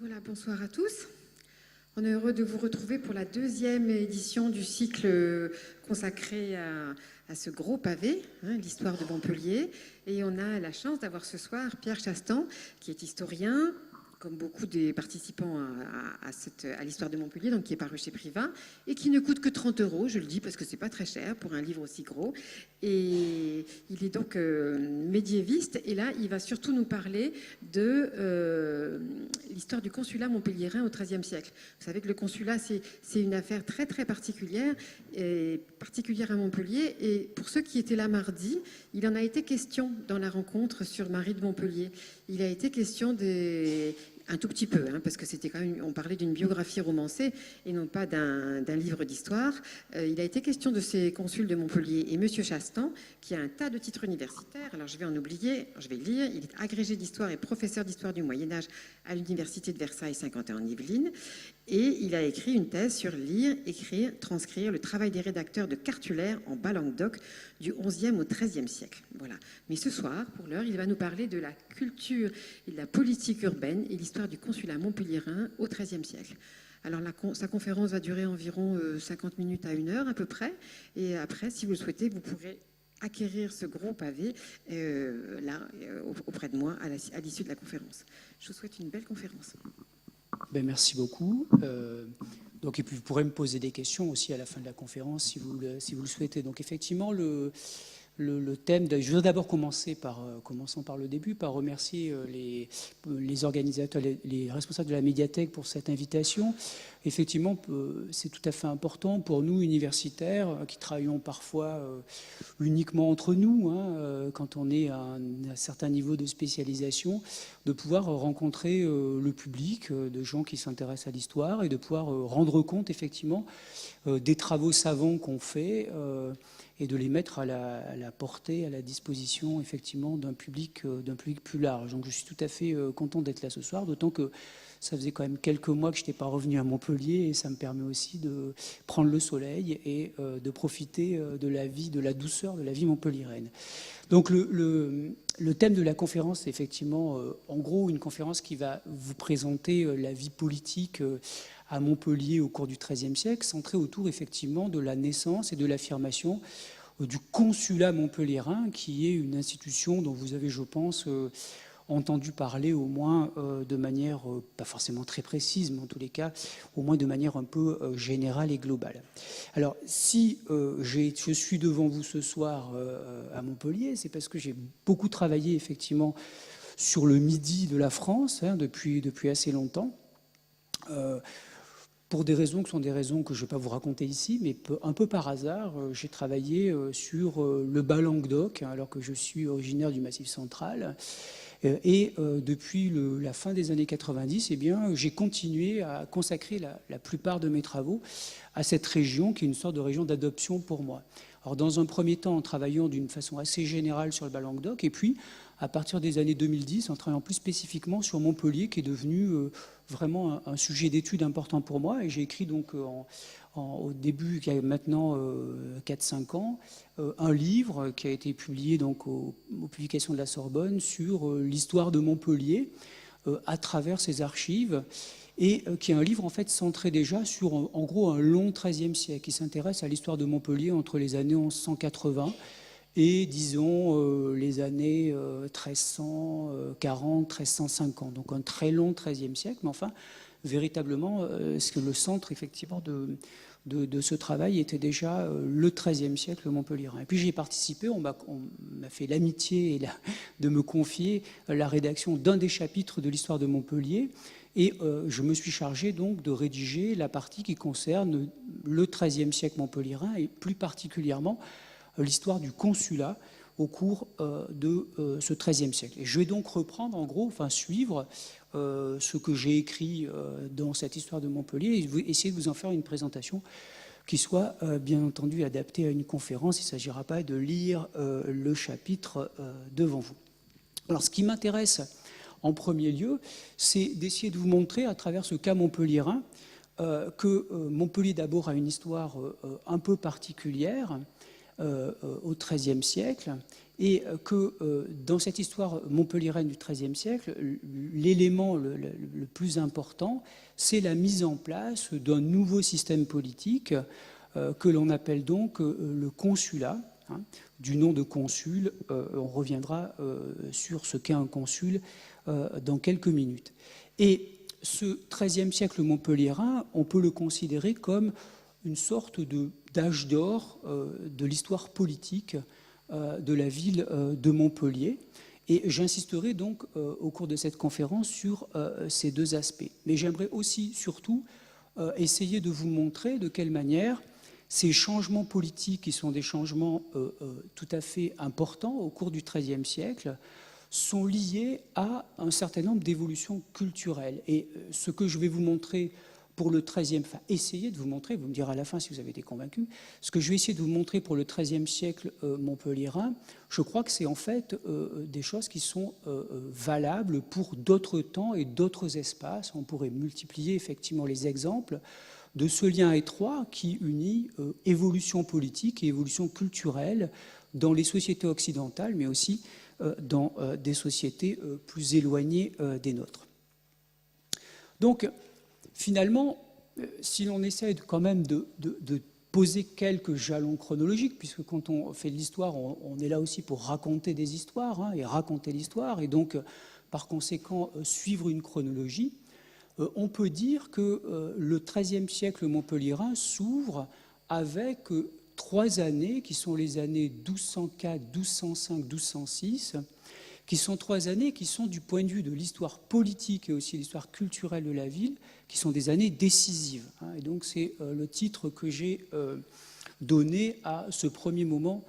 Voilà, bonsoir à tous. On est heureux de vous retrouver pour la deuxième édition du cycle consacré à ce gros pavé, l'histoire de Montpellier. Et on a la chance d'avoir ce soir Pierre Chastan, qui est historien, comme beaucoup des participants à l'histoire de Montpellier, donc qui est paru chez Privat, et qui ne coûte que 30 €, je le dis parce que c'est pas très cher pour un livre aussi gros. Et il est donc médiéviste, et là, il va surtout nous parler de l'histoire du consulat montpelliérain au XIIIe siècle. Vous savez que le consulat, c'est une affaire très très particulière, et particulière à Montpellier, et pour ceux qui étaient là mardi, il en a été question dans la rencontre sur Marie de Montpellier. Il a été question un tout petit peu, parce que c'était quand même, on parlait d'une biographie romancée et non pas d'un livre d'histoire. Il a été question de ces consuls de Montpellier, et Monsieur Chastan, qui a un tas de titres universitaires, alors je vais en oublier, je vais lire, il est agrégé d'histoire et professeur d'histoire du Moyen-Âge à l'Université de Versailles 51 en Yvelines, et il a écrit une thèse sur lire, écrire, transcrire le travail des rédacteurs de cartulaires en bas-Languedoc du XIe au XIIIe siècle. Voilà. Mais ce soir, pour l'heure, il va nous parler de la culture et de la politique urbaine et l'histoire du consulat montpelliérain au XIIIe siècle. Alors sa conférence va durer environ 50 minutes à 1 heure à peu près, et après, si vous le souhaitez, vous pourrez acquérir ce gros pavé auprès de moi à l'issue de la conférence. Je vous souhaite une belle conférence. Ben, merci beaucoup. Donc, et puis vous pourrez me poser des questions aussi à la fin de la conférence si vous le souhaitez. Donc effectivement, le thème, je veux d'abord commençons par le début, par remercier les organisateurs, les responsables de la médiathèque pour cette invitation. Effectivement, c'est tout à fait important pour nous, universitaires, qui travaillons parfois uniquement entre nous, quand on est à un certain niveau de spécialisation, de pouvoir rencontrer le public, de gens qui s'intéressent à l'histoire, et de pouvoir rendre compte, effectivement, des travaux savants qu'on fait, et de les mettre à la portée, à la disposition, effectivement, d'un public plus large. Donc je suis tout à fait content d'être là ce soir, d'autant que ça faisait quand même quelques mois que je n'étais pas revenu à Montpellier, et ça me permet aussi de prendre le soleil et de profiter de la vie, de la douceur de la vie montpelliéraine. Donc le thème de la conférence, c'est effectivement, en gros, une conférence qui va vous présenter la vie politique à Montpellier au cours du XIIIe siècle, centrée autour, effectivement, de la naissance et de l'affirmation du consulat montpelliérain, qui est une institution dont vous avez, je pense, entendu parler au moins de manière, pas forcément très précise, mais en tous les cas, au moins de manière un peu générale et globale. Alors, si je suis devant vous ce soir à Montpellier, c'est parce que j'ai beaucoup travaillé, effectivement, sur le midi de la France, depuis assez longtemps. Pour des raisons qui sont des raisons que je ne vais pas vous raconter ici, mais un peu par hasard, j'ai travaillé sur le bas-Languedoc, alors que je suis originaire du Massif central. Et depuis la fin des années 90, j'ai continué à consacrer la plupart de mes travaux à cette région, qui est une sorte de région d'adoption pour moi. Alors, dans un premier temps, en travaillant d'une façon assez générale sur le bas-Languedoc, et puis, à partir des années 2010, en travaillant plus spécifiquement sur Montpellier, qui est devenu vraiment un sujet d'étude important pour moi. Et j'ai écrit donc au début, il y a maintenant 4-5 ans, un livre qui a été publié donc aux publications de la Sorbonne sur l'histoire de Montpellier à travers ses archives, et qui est un livre en fait centré déjà sur en gros un long XIIIe siècle, qui s'intéresse à l'histoire de Montpellier entre les années 1180 et disons les années 1340, 1350, donc un très long XIIIe siècle, mais enfin véritablement ce que le centre effectivement de ce travail était déjà le XIIIe siècle montpelliérain. Et puis j'y ai participé, on m'a fait l'amitié de me confier la rédaction d'un des chapitres de l'histoire de Montpellier, et je me suis chargé donc de rédiger la partie qui concerne le XIIIe siècle montpelliérain, et plus particulièrement l'histoire du consulat au cours de ce XIIIe siècle. Et je vais donc reprendre, en gros, suivre ce que j'ai écrit dans cette histoire de Montpellier, et essayer de vous en faire une présentation qui soit bien entendu adaptée à une conférence. Il ne s'agira pas de lire le chapitre devant vous. Alors, ce qui m'intéresse en premier lieu, c'est d'essayer de vous montrer à travers ce cas montpelliérain que Montpellier d'abord a une histoire un peu particulière, au XIIIe siècle, et que dans cette histoire montpelliéraine du XIIIe siècle, l'élément le plus important, c'est la mise en place d'un nouveau système politique que l'on appelle donc le consulat. Du nom de consul, on reviendra sur ce qu'est un consul dans quelques minutes. Et ce XIIIe siècle montpelliérain, on peut le considérer comme une sorte d'âge d'or de l'histoire politique de la ville de Montpellier. Et j'insisterai donc au cours de cette conférence sur ces deux aspects. Mais j'aimerais aussi, surtout, essayer de vous montrer de quelle manière ces changements politiques, qui sont des changements tout à fait importants au cours du XIIIe siècle, sont liés à un certain nombre d'évolutions culturelles. Et ce que je vais vous montrer pour le XIIIe, enfin essayer de vous montrer, vous me direz à la fin si vous avez été convaincu, ce que je vais essayer de vous montrer pour le XIIIe siècle montpelliérain, je crois que c'est en fait des choses qui sont valables pour d'autres temps et d'autres espaces. On pourrait multiplier effectivement les exemples de ce lien étroit qui unit évolution politique et évolution culturelle dans les sociétés occidentales, mais aussi dans des sociétés plus éloignées des nôtres. Donc, finalement, si l'on essaie quand même de poser quelques jalons chronologiques, puisque quand on fait de l'histoire, on est là aussi pour raconter des histoires, et raconter l'histoire, et donc, par conséquent, suivre une chronologie, on peut dire que le XIIIe siècle montpelliérain s'ouvre avec 3 années, qui sont les années 1204, 1205, 1206, qui sont 3 années qui sont, du point de vue de l'histoire politique et aussi l'histoire culturelle de la ville, qui sont des années décisives. Et donc c'est le titre que j'ai donné à ce premier moment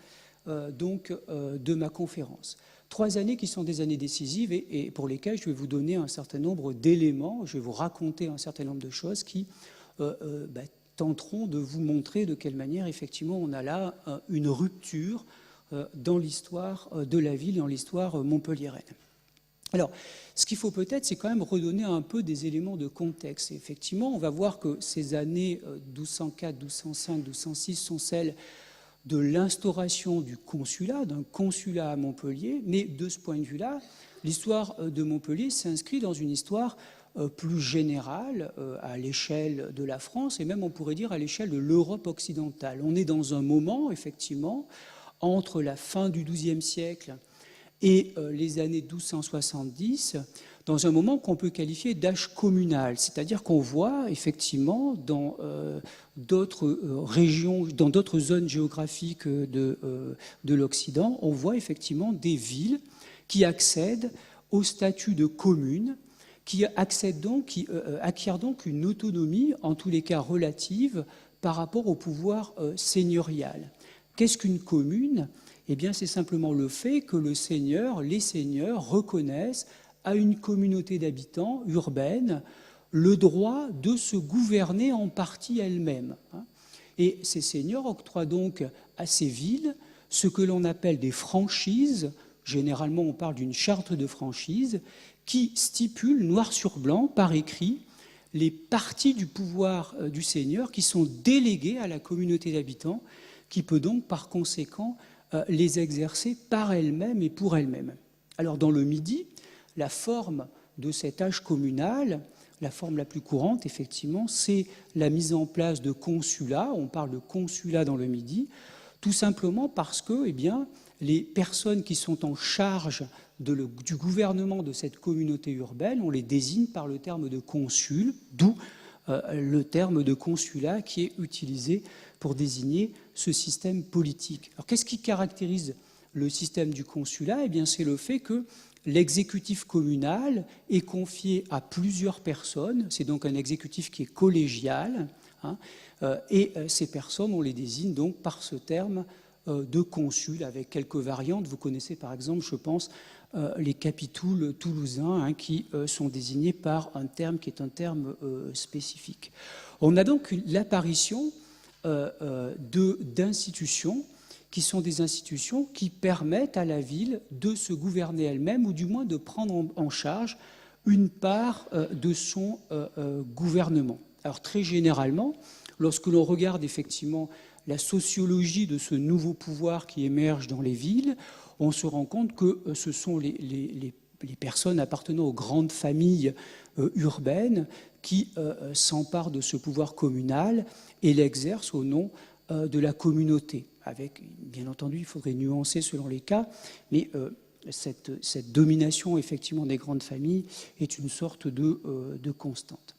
de ma conférence. 3 années qui sont des années décisives et pour lesquelles je vais vous donner un certain nombre d'éléments, je vais vous raconter un certain nombre de choses qui tenteront de vous montrer de quelle manière, effectivement, on a là une rupture dans l'histoire de la ville, dans l'histoire montpelliéraine. Alors, ce qu'il faut peut-être, c'est quand même redonner un peu des éléments de contexte. Et effectivement, on va voir que ces années 1204, 1205, 1206 sont celles de l'instauration du consulat, d'un consulat à Montpellier, mais de ce point de vue-là, l'histoire de Montpellier s'inscrit dans une histoire plus générale à l'échelle de la France et même, on pourrait dire, à l'échelle de l'Europe occidentale. On est dans un moment, effectivement, entre la fin du XIIe siècle et les années 1270, dans un moment qu'on peut qualifier d'âge communal, c'est-à-dire qu'on voit effectivement dans d'autres régions, dans d'autres zones géographiques de l'Occident, on voit effectivement des villes qui accèdent au statut de commune, qui acquièrent donc une autonomie, en tous les cas relative, par rapport au pouvoir seigneurial. Qu'est-ce qu'une commune ? Eh bien, c'est simplement le fait que les seigneurs reconnaissent à une communauté d'habitants urbaine le droit de se gouverner en partie elle-même. Et ces seigneurs octroient donc à ces villes ce que l'on appelle des franchises. Généralement, on parle d'une charte de franchise qui stipule noir sur blanc, par écrit, les parties du pouvoir du seigneur qui sont déléguées à la communauté d'habitants, qui peut donc, par conséquent, les exercer par elle-même et pour elle-même. Alors, dans le Midi, la forme de cet âge communal, la forme la plus courante, effectivement, c'est la mise en place de consulats. On parle de consulats dans le Midi, tout simplement parce que, les personnes qui sont en charge du gouvernement de cette communauté urbaine, on les désigne par le terme de consul, d'où le terme de consulat qui est utilisé pour désigner ce système politique. Alors, qu'est-ce qui caractérise le système du consulat ? Eh bien, c'est le fait que l'exécutif communal est confié à plusieurs personnes, c'est donc un exécutif qui est collégial, et ces personnes, on les désigne donc par ce terme de consul, avec quelques variantes. Vous connaissez par exemple, je pense, les capitouls toulousains qui sont désignés par un terme qui est un terme spécifique. On a donc l'apparition d'institutions qui sont des institutions qui permettent à la ville de se gouverner elle-même, ou du moins de prendre en charge une part de son gouvernement. Alors très généralement, lorsque l'on regarde effectivement la sociologie de ce nouveau pouvoir qui émerge dans les villes, on se rend compte que ce sont les personnes appartenant aux grandes familles urbaines qui s'emparent de ce pouvoir communal et l'exercent au nom de la communauté. Avec, bien entendu, il faudrait nuancer selon les cas, mais cette domination effectivement des grandes familles est une sorte de constante.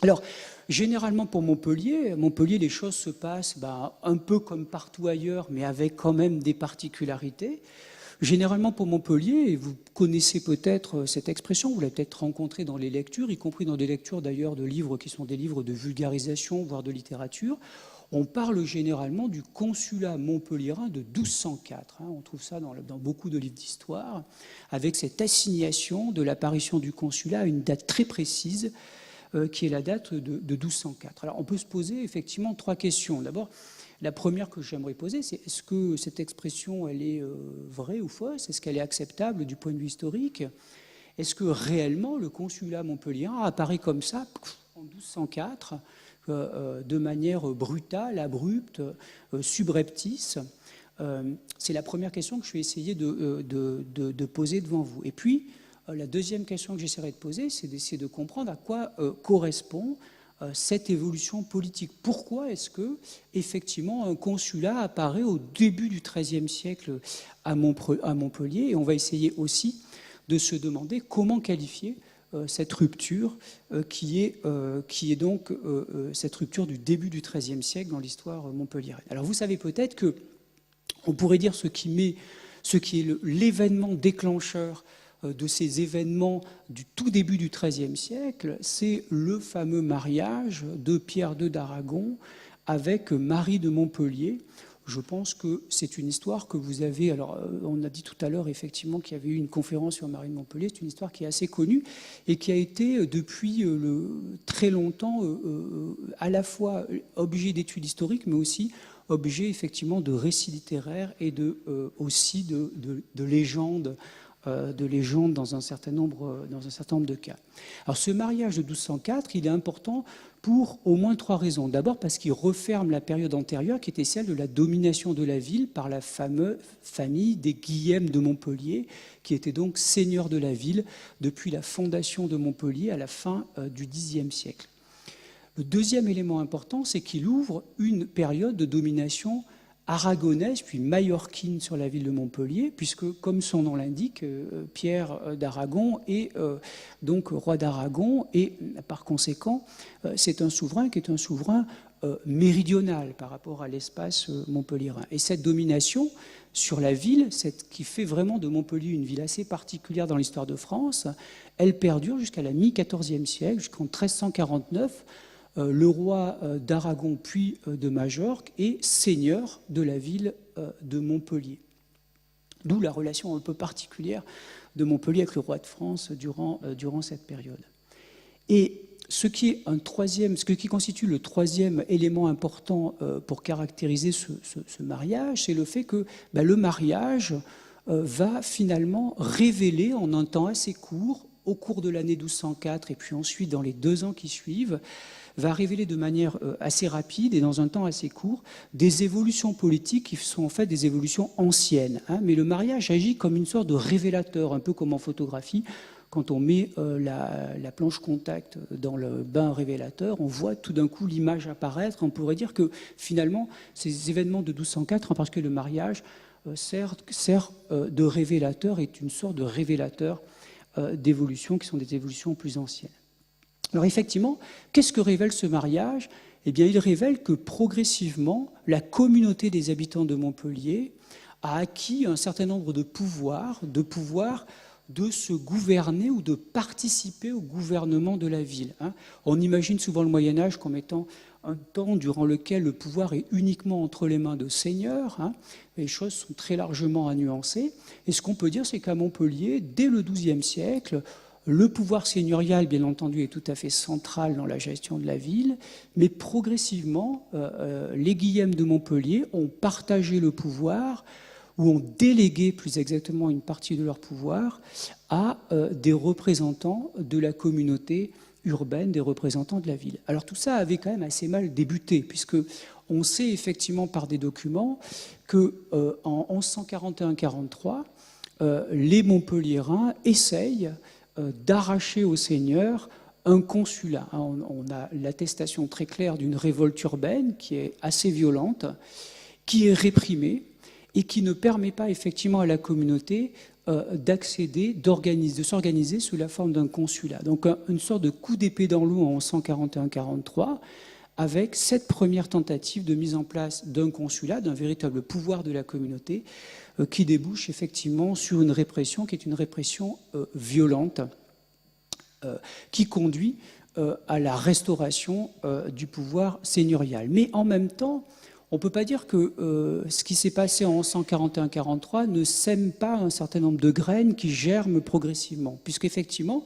Alors, généralement pour Montpellier, les choses se passent un peu comme partout ailleurs, mais avec quand même des particularités. Généralement pour Montpellier, et vous connaissez peut-être cette expression, vous l'avez peut-être rencontrée dans les lectures, y compris dans des lectures d'ailleurs de livres qui sont des livres de vulgarisation, voire de littérature, on parle généralement du consulat montpelliérain de 1204. On trouve ça dans beaucoup de livres d'histoire, avec cette assignation de l'apparition du consulat à une date très précise, qui est la date de 1204. Alors on peut se poser effectivement 3 questions. D'abord, la première que j'aimerais poser, c'est est-ce que cette expression, elle est vraie ou fausse? Est-ce qu'elle est acceptable du point de vue historique? Est-ce que réellement le consulat montpelliérain apparaît comme ça, en 1204, de manière brutale, abrupte, subreptice? C'est la première question que je vais essayer de poser devant vous. Et puis, la deuxième question que j'essaierai de poser, c'est d'essayer de comprendre à quoi correspond cette évolution politique. Pourquoi est-ce que, effectivement, un consulat apparaît au début du XIIIe siècle à Montpellier? Et on va essayer aussi de se demander comment qualifier cette rupture qui est donc cette rupture du début du XIIIe siècle dans l'histoire montpelliéraine. Alors vous savez peut-être que on pourrait dire ce qui est l'événement déclencheur de ces événements du tout début du XIIIe siècle, c'est le fameux mariage de Pierre II d'Aragon avec Marie de Montpellier. Je pense que c'est une histoire que vous avez... Alors, on a dit tout à l'heure, effectivement, qu'il y avait eu une conférence sur Marie de Montpellier. C'est une histoire qui est assez connue et qui a été, depuis très longtemps, à la fois objet d'études historiques, mais aussi objet, effectivement, de récits littéraires et aussi de légendes dans un certain nombre de cas. Alors ce mariage de 1204, il est important pour au moins 3 raisons. D'abord parce qu'il referme la période antérieure qui était celle de la domination de la ville par la fameuse famille des Guillem de Montpellier, qui était donc seigneur de la ville depuis la fondation de Montpellier à la fin du Xe siècle. Le deuxième élément important, c'est qu'il ouvre une période de domination aragonaise puis mallorquine sur la ville de Montpellier, puisque, comme son nom l'indique, Pierre d'Aragon est donc roi d'Aragon, et par conséquent, c'est un souverain qui est un souverain méridional par rapport à l'espace montpelliérain. Et cette domination sur la ville, qui fait vraiment de Montpellier une ville assez particulière dans l'histoire de France, elle perdure jusqu'à la mi-XIVe siècle, jusqu'en 1349, le roi d'Aragon puis de Majorque est seigneur de la ville de Montpellier. D'où la relation un peu particulière de Montpellier avec le roi de France durant cette période. Et ce qui constitue le troisième élément important pour caractériser ce mariage, c'est le fait que le mariage va finalement révéler en un temps assez court, au cours de l'année 1204 et puis ensuite dans les 2 ans qui suivent, va révéler de manière assez rapide et dans un temps assez court des évolutions politiques qui sont en fait des évolutions anciennes. Mais le mariage agit comme une sorte de révélateur, un peu comme en photographie. Quand on met la planche contact dans le bain révélateur, on voit tout d'un coup l'image apparaître. On pourrait dire que finalement, ces événements de 1204, parce que le mariage sert de révélateur, est une sorte de révélateur d'évolutions qui sont des évolutions plus anciennes. Alors effectivement, qu'est-ce que révèle ce mariage? Eh bien, il révèle que progressivement, la communauté des habitants de Montpellier a acquis un certain nombre de pouvoirs de se gouverner ou de participer au gouvernement de la ville. On imagine souvent le Moyen-Âge comme étant un temps durant lequel le pouvoir est uniquement entre les mains de seigneurs. Les choses sont très largement à nuancer. Et ce qu'on peut dire, c'est qu'à Montpellier, dès le XIIe siècle, le pouvoir seigneurial, bien entendu, est tout à fait central dans la gestion de la ville, mais progressivement, les Guillem de Montpellier ont partagé le pouvoir, ou ont délégué plus exactement une partie de leur pouvoir à des représentants de la communauté urbaine, des représentants de la ville. Alors tout ça avait quand même assez mal débuté, puisque On sait effectivement par des documents que en 1141-43, les Montpelliérains essayent d'arracher au seigneur un consulat. On a l'attestation très claire d'une révolte urbaine qui est assez violente, qui est réprimée et qui ne permet pas effectivement à la communauté d'accéder, de s'organiser sous la forme d'un consulat. Donc une sorte de coup d'épée dans l'eau en 1141-43, avec cette première tentative de mise en place d'un consulat, d'un véritable pouvoir de la communauté, qui débouche effectivement sur une répression qui est une répression violente, qui conduit à la restauration du pouvoir seigneurial. Mais en même temps, on ne peut pas dire que ce qui s'est passé en 1141-43 ne sème pas un certain nombre de graines qui germent progressivement, puisqu'effectivement,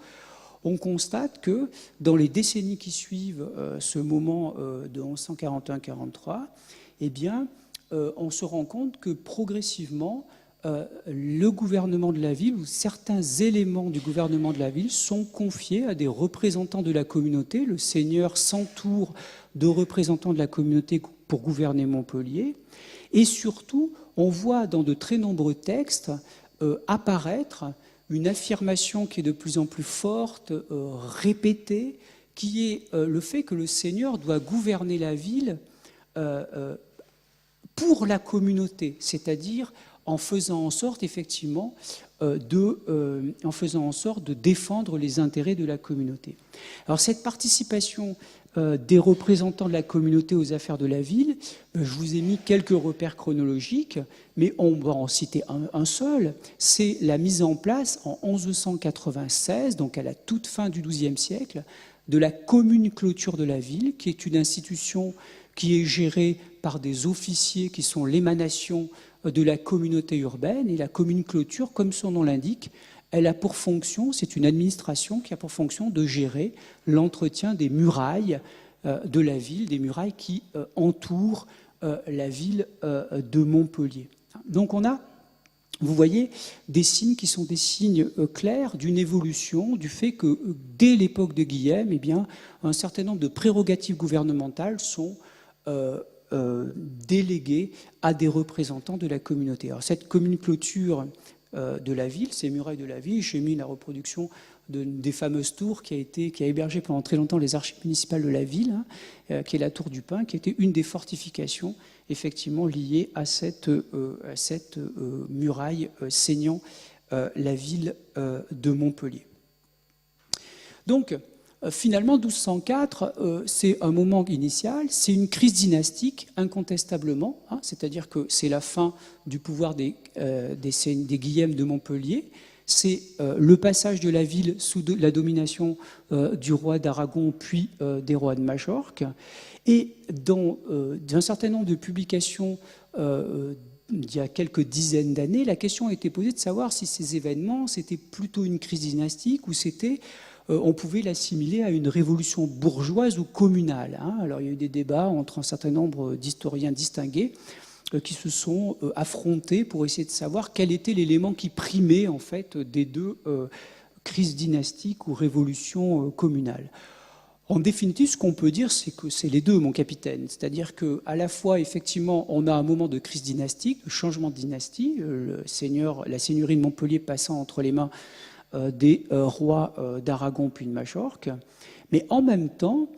on constate que dans les décennies qui suivent ce moment de 1141-43, eh bien, on se rend compte que progressivement, le gouvernement de la ville ou certains éléments du gouvernement de la ville sont confiés à des représentants de la communauté. Le seigneur s'entoure de représentants de la communauté pour gouverner Montpellier. Et surtout, on voit dans de très nombreux textes apparaître une affirmation qui est de plus en plus forte, répétée, qui est le fait que le seigneur doit gouverner la ville pour la communauté, c'est-à-dire en faisant en sorte effectivement en faisant en sorte de défendre les intérêts de la communauté. Alors cette participation des représentants de la communauté aux affaires de la ville, je vous ai mis quelques repères chronologiques, mais on va en citer un seul, c'est la mise en place en 1196, donc à la toute fin du XIIe siècle, de la commune clôture de la ville, qui est une institution qui est gérée par des officiers qui sont l'émanation de la communauté urbaine. Et la commune clôture, comme son nom l'indique, elle a pour fonction, c'est une administration qui a pour fonction de gérer l'entretien des murailles de la ville, des murailles qui entourent la ville de Montpellier. Donc on a, vous voyez, des signes qui sont des signes clairs d'une évolution, du fait que dès l'époque de Guillaume, eh bien, un certain nombre de prérogatives gouvernementales sont déléguées à des représentants de la communauté. Alors cette commune clôture de la ville, ces murailles de la ville, j'ai mis la reproduction des fameuses tours qui a hébergé pendant très longtemps les archives municipales de la ville, qui est la tour du Pin, qui était une des fortifications effectivement liées à cette muraille ceignant la ville de Montpellier. Donc, finalement, 1204, c'est un moment initial, c'est une crise dynastique, incontestablement, c'est-à-dire que c'est la fin du pouvoir des Guillaume de Montpellier, c'est le passage de la ville sous la domination du roi d'Aragon, puis des rois de Majorque, et dans un certain nombre de publications il y a quelques dizaines d'années, la question a été posée de savoir si ces événements, c'était plutôt une crise dynastique ou c'était on pouvait l'assimiler à une révolution bourgeoise ou communale. Alors il y a eu des débats entre un certain nombre d'historiens distingués qui se sont affrontés pour essayer de savoir quel était l'élément qui primait en fait des deux crises dynastiques ou révolutions communales. En définitive, ce qu'on peut dire, c'est que c'est les deux, mon capitaine. C'est-à-dire qu'à la fois, effectivement, on a un moment de crise dynastique, de changement de dynastie, la seigneurie de Montpellier passant entre les mains des rois d'Aragon puis de Majorque. Mais en même temps,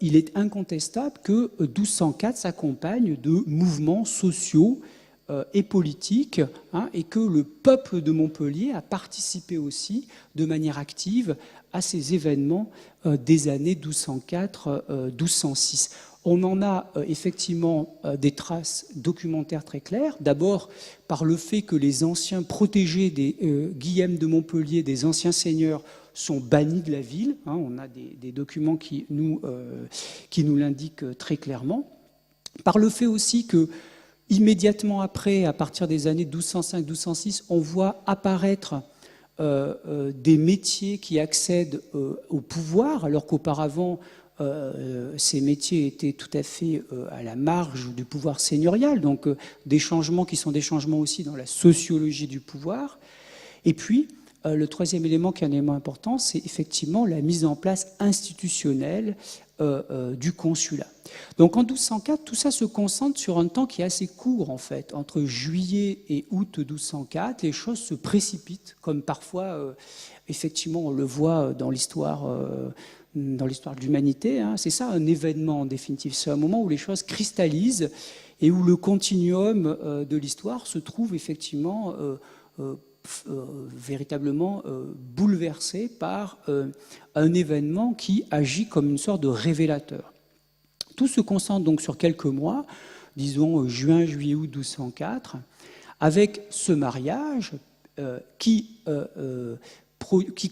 il est incontestable que 1204 s'accompagne de mouvements sociaux et politiques, et que le peuple de Montpellier a participé aussi de manière active à ces événements des années 1204-1206. On en a effectivement des traces documentaires très claires. D'abord par le fait que les anciens protégés des Guillaume de Montpellier, des anciens seigneurs, sont bannis de la ville. On a des documents qui nous l'indiquent très clairement. Par le fait aussi que, immédiatement après, à partir des années 1205-1206, on voit apparaître des métiers qui accèdent au pouvoir, alors qu'auparavant, ces métiers étaient tout à fait à la marge du pouvoir seigneurial, donc des changements qui sont des changements aussi dans la sociologie du pouvoir. Et puis, le troisième élément qui est un élément important, c'est effectivement la mise en place institutionnelle du consulat. Donc en 1204, tout ça se concentre sur un temps qui est assez court en fait. Entre juillet et août 1204, les choses se précipitent, comme parfois, effectivement, on le voit dans l'histoire de l'humanité. Hein. C'est ça un événement en définitive. C'est un moment où les choses cristallisent et où le continuum de l'histoire se trouve effectivement véritablement bouleversé par un événement qui agit comme une sorte de révélateur. Tout se concentre donc sur quelques mois, disons juin, juillet, août 1204, avec ce mariage qui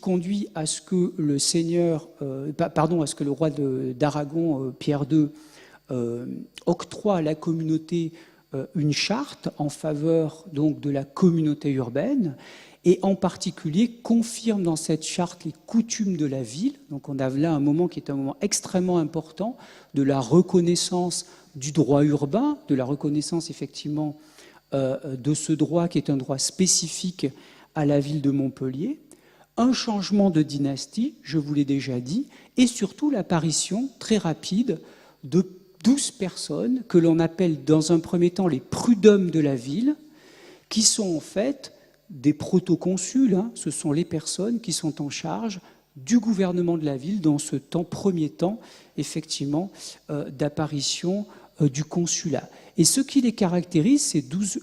conduit à ce que le seigneur, à ce que le roi d'Aragon, Pierre II, octroie à la communauté une charte en faveur donc de la communauté urbaine et en particulier confirme dans cette charte les coutumes de la ville. Donc on a là un moment qui est un moment extrêmement important de la reconnaissance du droit urbain, de la reconnaissance effectivement de ce droit qui est un droit spécifique à la ville de Montpellier, un changement de dynastie, je vous l'ai déjà dit, et surtout l'apparition très rapide de 12 personnes que l'on appelle dans un premier temps les prud'hommes de la ville, qui sont en fait des protoconsuls. Hein. Ce sont les personnes qui sont en charge du gouvernement de la ville dans ce premier temps, effectivement, d'apparition du consulat. Et ce qui les caractérise, ces 12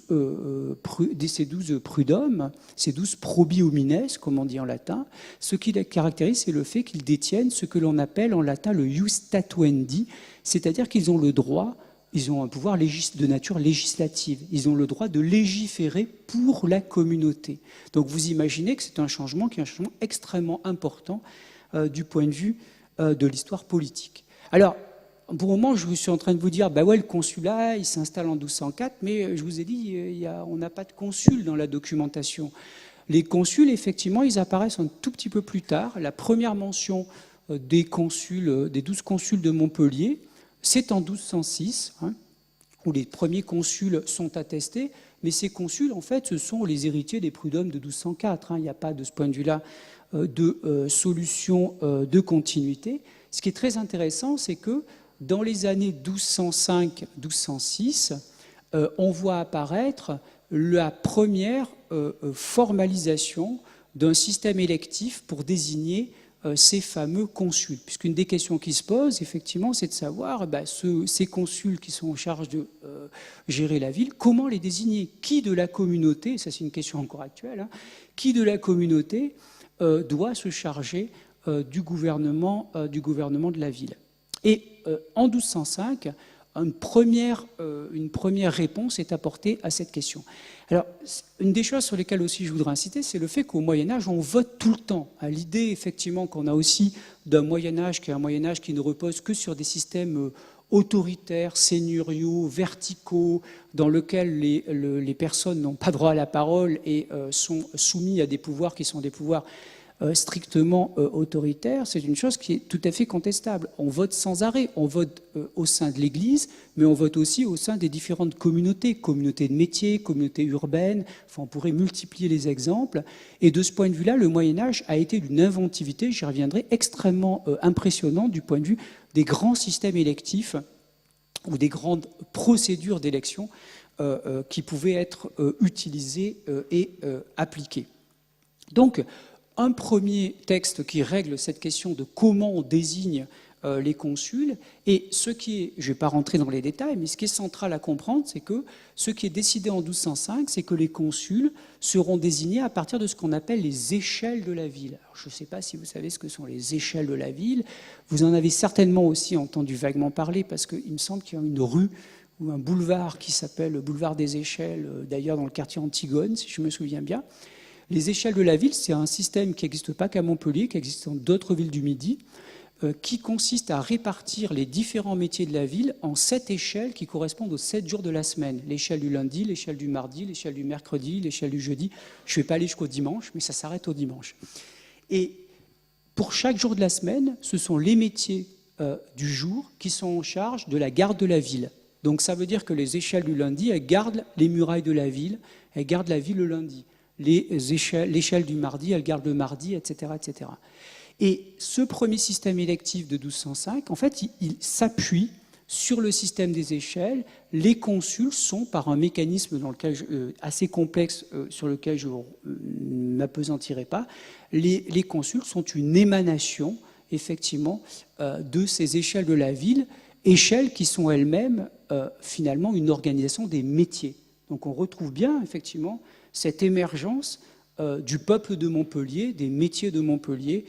prud'hommes, ces 12 probi homines, comme on dit en latin, ce qui les caractérise, c'est le fait qu'ils détiennent ce que l'on appelle en latin le ius statuendi, c'est-à-dire qu'ils ont le droit, ils ont un pouvoir de nature législative, ils ont le droit de légiférer pour la communauté. Donc vous imaginez que c'est un changement qui est un changement extrêmement important du point de vue de l'histoire politique. Alors, pour le moment, je suis en train de vous dire, bah ouais, le consulat, il s'installe en 1204, mais je vous ai dit, on n'a pas de consul dans la documentation. Les consuls, effectivement, ils apparaissent un tout petit peu plus tard. La première mention des 12 consuls de Montpellier, c'est en 1206, hein, où les premiers consuls sont attestés, mais ces consuls, en fait, ce sont les héritiers des prud'hommes de 1204. Hein. Il n'y a pas, de ce point de vue-là, de solution de continuité. Ce qui est très intéressant, c'est que dans les années 1205-1206, on voit apparaître la première formalisation d'un système électif pour désigner ces fameux consuls. Puisqu'une des questions qui se pose, effectivement, c'est de savoir ces consuls qui sont en charge de gérer la ville, comment les désigner? Qui de la communauté, ça c'est une question encore actuelle, hein, qui de la communauté doit se charger du gouvernement de la ville? Et en 1205, une première réponse est apportée à cette question. Alors, une des choses sur lesquelles aussi je voudrais inciter, c'est le fait qu'au Moyen-Âge, on vote tout le temps. À l'idée, effectivement, qu'on a aussi d'un Moyen-Âge qui est un Moyen-Âge qui ne repose que sur des systèmes autoritaires, seigneuriaux, verticaux, dans lesquels les personnes n'ont pas droit à la parole et sont soumis à des pouvoirs qui sont des pouvoirs strictement autoritaire, c'est une chose qui est tout à fait contestable. On vote sans arrêt, on vote au sein de l'Église, mais on vote aussi au sein des différentes communautés de métiers, communautés urbaines, enfin, on pourrait multiplier les exemples. Et de ce point de vue-là, le Moyen-Âge a été d'une inventivité, j'y reviendrai, extrêmement impressionnante du point de vue des grands systèmes électifs ou des grandes procédures d'élection qui pouvaient être utilisées et appliquées. Donc, un premier texte qui règle cette question de comment on désigne les consuls, et ce qui est, je ne vais pas rentrer dans les détails, mais ce qui est central à comprendre, c'est que ce qui est décidé en 1205, c'est que les consuls seront désignés à partir de ce qu'on appelle les échelles de la ville. Alors, je ne sais pas si vous savez ce que sont les échelles de la ville, vous en avez certainement aussi entendu vaguement parler, parce qu'il me semble qu'il y a une rue ou un boulevard qui s'appelle le boulevard des échelles, d'ailleurs dans le quartier Antigone, si je me souviens bien. Les échelles de la ville, c'est un système qui n'existe pas qu'à Montpellier, qui existe dans d'autres villes du Midi, qui consiste à répartir les différents métiers de la ville en 7 échelles qui correspondent aux 7 jours de la semaine. L'échelle du lundi, l'échelle du mardi, l'échelle du mercredi, l'échelle du jeudi. Je ne vais pas aller jusqu'au dimanche, mais ça s'arrête au dimanche. Et pour chaque jour de la semaine, ce sont les métiers du jour qui sont en charge de la garde de la ville. Donc ça veut dire que les échelles du lundi, elles gardent les murailles de la ville, elles gardent la ville le lundi. L'échelle du mardi, elle garde le mardi, etc., etc. Et ce premier système électif de 1205, en fait, il s'appuie sur le système des échelles. Les consuls sont, par un mécanisme assez complexe sur lequel je ne m'appesantirai pas, les consuls sont une émanation, effectivement, de ces échelles de la ville, échelles qui sont elles-mêmes, finalement, une organisation des métiers. Donc on retrouve bien, effectivement, cette émergence du peuple de Montpellier, des métiers de Montpellier,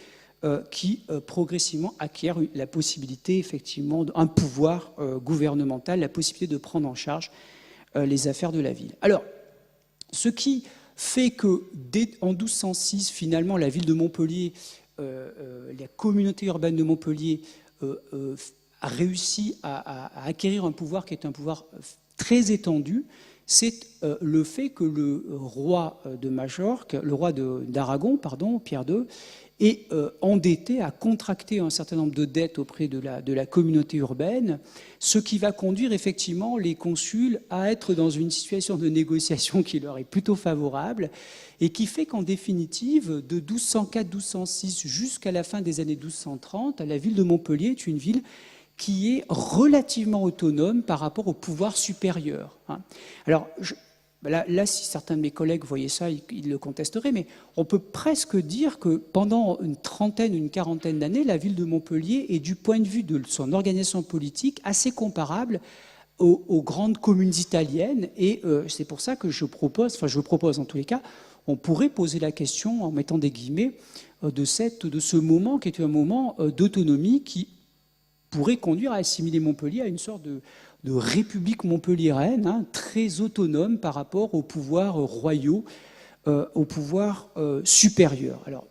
qui progressivement acquièrent la possibilité, effectivement, un pouvoir gouvernemental, la possibilité de prendre en charge les affaires de la ville. Alors, ce qui fait que, en 1206, finalement, la ville de Montpellier, la communauté urbaine de Montpellier, a réussi à acquérir un pouvoir qui est un pouvoir très étendu, c'est le fait que le roi de Majorque, le roi d'Aragon, pardon, Pierre II, est endetté, a contracté un certain nombre de dettes auprès de la communauté urbaine, ce qui va conduire effectivement les consuls à être dans une situation de négociation qui leur est plutôt favorable et qui fait qu'en définitive, de 1204-1206 jusqu'à la fin des années 1230, la ville de Montpellier est une ville qui est relativement autonome par rapport au pouvoir supérieur. Alors, là, si certains de mes collègues voyaient ça, ils le contesteraient, mais on peut presque dire que pendant une trentaine, une quarantaine d'années, la ville de Montpellier est, du point de vue de son organisation politique, assez comparable aux grandes communes italiennes. Et c'est pour ça que je propose en tous les cas, on pourrait poser la question, en mettant des guillemets, de ce moment qui est un moment d'autonomie qui pourrait conduire à assimiler Montpellier à une sorte de république montpelliéraine, très autonome par rapport aux pouvoirs royaux, aux pouvoirs supérieurs. Alors,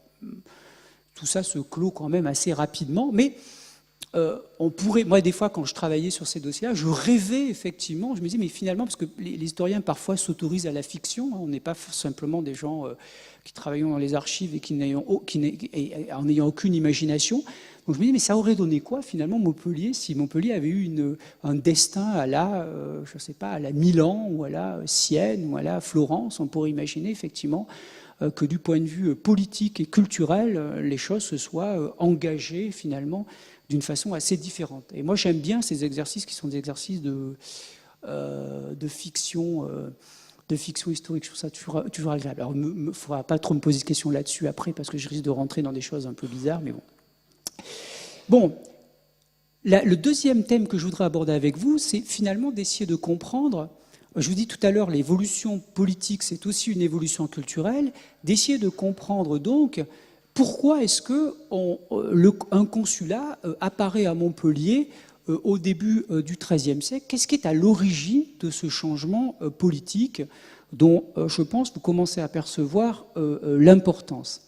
tout ça se clôt quand même assez rapidement, mais on pourrait, moi des fois quand je travaillais sur ces dossiers-là, je rêvais effectivement, je me disais mais finalement, parce que les historiens parfois s'autorisent à la fiction, on n'est pas simplement des gens qui travaillent dans les archives et en n'ayant aucune imagination. Donc je me dis mais ça aurait donné quoi finalement Montpellier si Montpellier avait eu un destin à la, je sais pas, à la Milan ou à la Sienne ou à la Florence. On pourrait imaginer effectivement que du point de vue politique et culturel, les choses se soient engagées finalement d'une façon assez différente. Et moi, j'aime bien ces exercices qui sont des exercices de fiction historique. Je trouve ça toujours agréable. Alors, il ne faudra pas trop me poser de questions là-dessus après, parce que je risque de rentrer dans des choses un peu bizarres, mais bon. Bon, le deuxième thème que je voudrais aborder avec vous, c'est finalement d'essayer de comprendre, je vous dis tout à l'heure, l'évolution politique, c'est aussi une évolution culturelle, d'essayer de comprendre donc pourquoi est-ce qu'un consulat apparaît à Montpellier au début du XIIIe siècle. Qu'est-ce qui est à l'origine de ce changement politique dont je pense vous commencez à percevoir l'importance.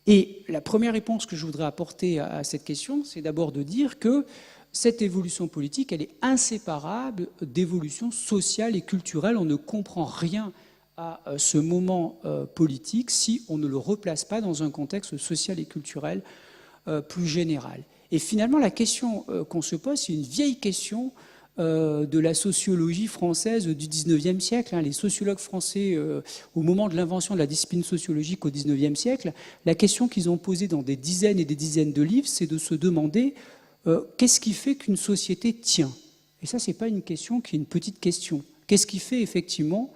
Et la première réponse que je voudrais apporter à cette question, c'est d'abord de dire que cette évolution politique, elle est inséparable d'évolution sociale et culturelle. On ne comprend rien à ce moment politique si on ne le replace pas dans un contexte social et culturel plus général. Et finalement, la question qu'on se pose, c'est une vieille question de la sociologie française du XIXe siècle. Les sociologues français, au moment de l'invention de la discipline sociologique au XIXe siècle, la question qu'ils ont posée dans des dizaines et des dizaines de livres, c'est de se demander qu'est-ce qui fait qu'une société tient? Et ça, ce n'est pas une question qui est une petite question. Qu'est-ce qui fait effectivement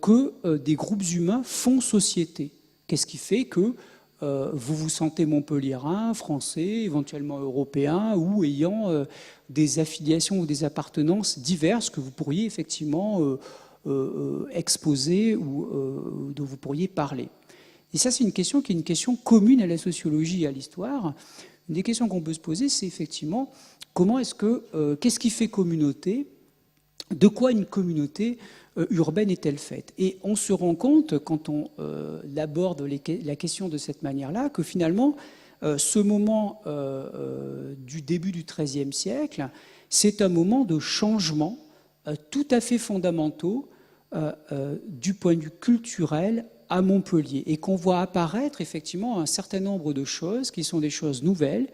que des groupes humains font société? Qu'est-ce qui fait que vous vous sentez montpelliérain, français, éventuellement européen, ou ayant des affiliations ou des appartenances diverses que vous pourriez effectivement exposer ou dont vous pourriez parler? Et ça, c'est une question qui est une question commune à la sociologie et à l'histoire. Une des questions qu'on peut se poser, c'est effectivement qu'est-ce qui fait communauté? De quoi une communauté urbaine est-elle faite? Et on se rend compte, quand on aborde la question de cette manière-là, que finalement, ce moment du début du XIIIe siècle, c'est un moment de changement tout à fait fondamentaux du point de vue culturel à Montpellier, et qu'on voit apparaître effectivement un certain nombre de choses qui sont des choses nouvelles,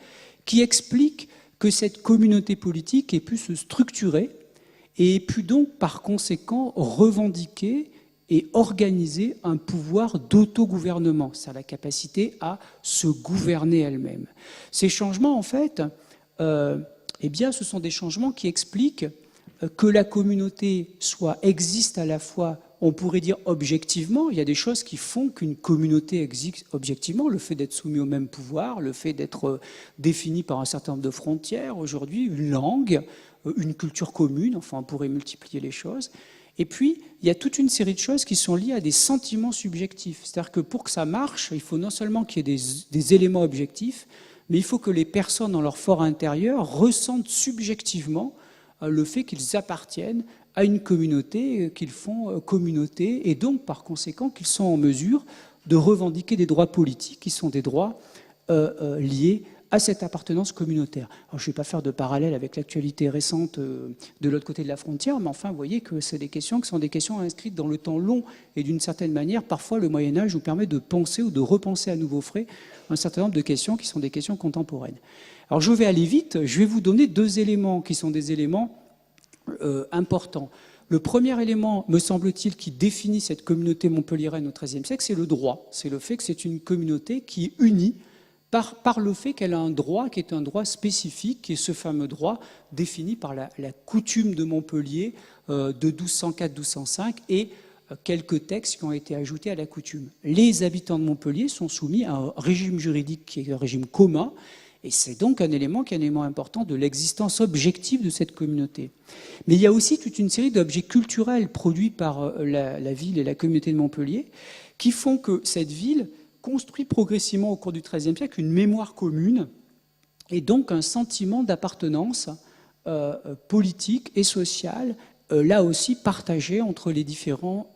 qui expliquent que cette communauté politique ait pu se structurer et ait pu donc par conséquent revendiquer et organiser un pouvoir d'autogouvernement, c'est-à-dire la capacité à se gouverner elle-même. Ces changements, en fait, eh bien, ce sont des changements qui expliquent que la communauté existe à la fois, on pourrait dire objectivement, il y a des choses qui font qu'une communauté existe objectivement, le fait d'être soumis au même pouvoir, le fait d'être défini par un certain nombre de frontières, aujourd'hui, une langue, une culture commune, enfin on pourrait multiplier les choses. Et puis, il y a toute une série de choses qui sont liées à des sentiments subjectifs. C'est-à-dire que pour que ça marche, il faut non seulement qu'il y ait des éléments objectifs, mais il faut que les personnes dans leur fort intérieur ressentent subjectivement le fait qu'ils appartiennent à une communauté, qu'ils font communauté, et donc par conséquent qu'ils sont en mesure de revendiquer des droits politiques qui sont des droits liés à cette appartenance communautaire. Alors, je ne vais pas faire de parallèle avec l'actualité récente de l'autre côté de la frontière, mais enfin, vous voyez que c'est des questions qui sont des questions inscrites dans le temps long, et d'une certaine manière, parfois, le Moyen-Âge nous permet de penser ou de repenser à nouveau frais un certain nombre de questions qui sont des questions contemporaines. Alors, je vais aller vite, je vais vous donner deux éléments qui sont des éléments importants. Le premier élément, me semble-t-il, qui définit cette communauté montpelliéraine au XIIIe siècle, c'est le droit. C'est le fait que c'est une communauté qui est unie par le fait qu'elle a un droit qui est un droit spécifique, qui est ce fameux droit défini par la coutume de Montpellier de 1204-1205 et quelques textes qui ont été ajoutés à la coutume. Les habitants de Montpellier sont soumis à un régime juridique qui est un régime commun, et c'est donc un élément qui est un élément important de l'existence objective de cette communauté. Mais il y a aussi toute une série d'objets culturels produits par la ville et la communauté de Montpellier qui font que cette ville construit progressivement au cours du XIIIe siècle une mémoire commune et donc un sentiment d'appartenance politique et sociale, là aussi partagé entre les différents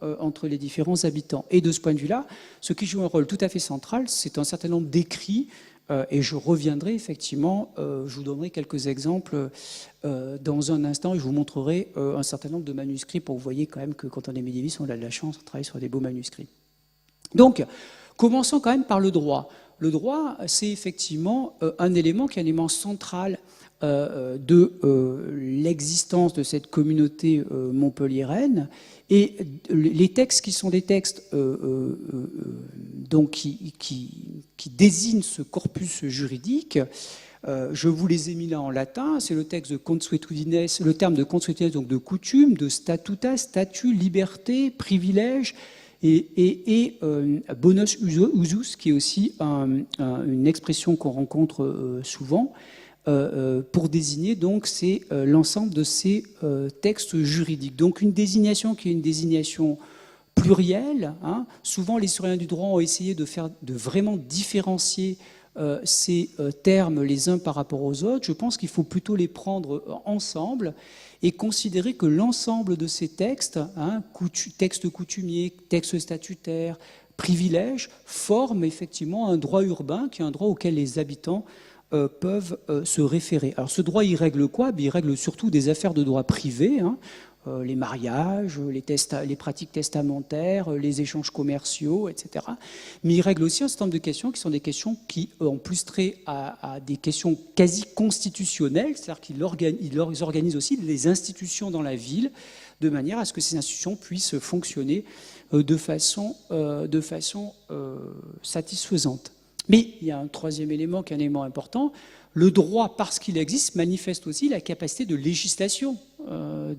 habitants. Et de ce point de vue-là, ce qui joue un rôle tout à fait central, c'est un certain nombre d'écrits, et je reviendrai effectivement, je vous donnerai quelques exemples dans un instant, et je vous montrerai un certain nombre de manuscrits pour que vous voyez quand même que quand on est médiéviste, on a de la chance de travailler sur des beaux manuscrits. Donc, commençons quand même par le droit. Le droit, c'est effectivement un élément qui est un élément central de l'existence de cette communauté montpelliéraine. Et les textes qui sont des textes donc qui désignent ce corpus juridique, je vous les ai mis là en latin, c'est le texte de consuetudines, le terme de consuetudines, donc de coutume, de statuta, statut, liberté, privilège, et bonus usus, qui est aussi une expression qu'on rencontre souvent, pour désigner donc l'ensemble de ces textes juridiques. Donc une désignation qui est une désignation plurielle. Hein. Souvent, les historiens du droit ont essayé de vraiment différencier ces termes les uns par rapport aux autres. Je pense qu'il faut plutôt les prendre ensemble et considérer que l'ensemble de ces textes, hein, textes coutumiers, textes statutaires, privilèges, forment effectivement un droit urbain qui est un droit auquel les habitants peuvent se référer. Alors ce droit, il règle quoi? Il règle surtout des affaires de droit privé, hein, les mariages, les pratiques testamentaires, les échanges commerciaux, etc. Mais il règle aussi un certain nombre de questions qui sont des questions qui ont plus trait à des questions quasi constitutionnelles, c'est-à-dire qu'il organise aussi les institutions dans la ville de manière à ce que ces institutions puissent fonctionner de façon satisfaisante. Mais il y a un troisième élément qui est un élément important. Le droit, parce qu'il existe, manifeste aussi la capacité de législation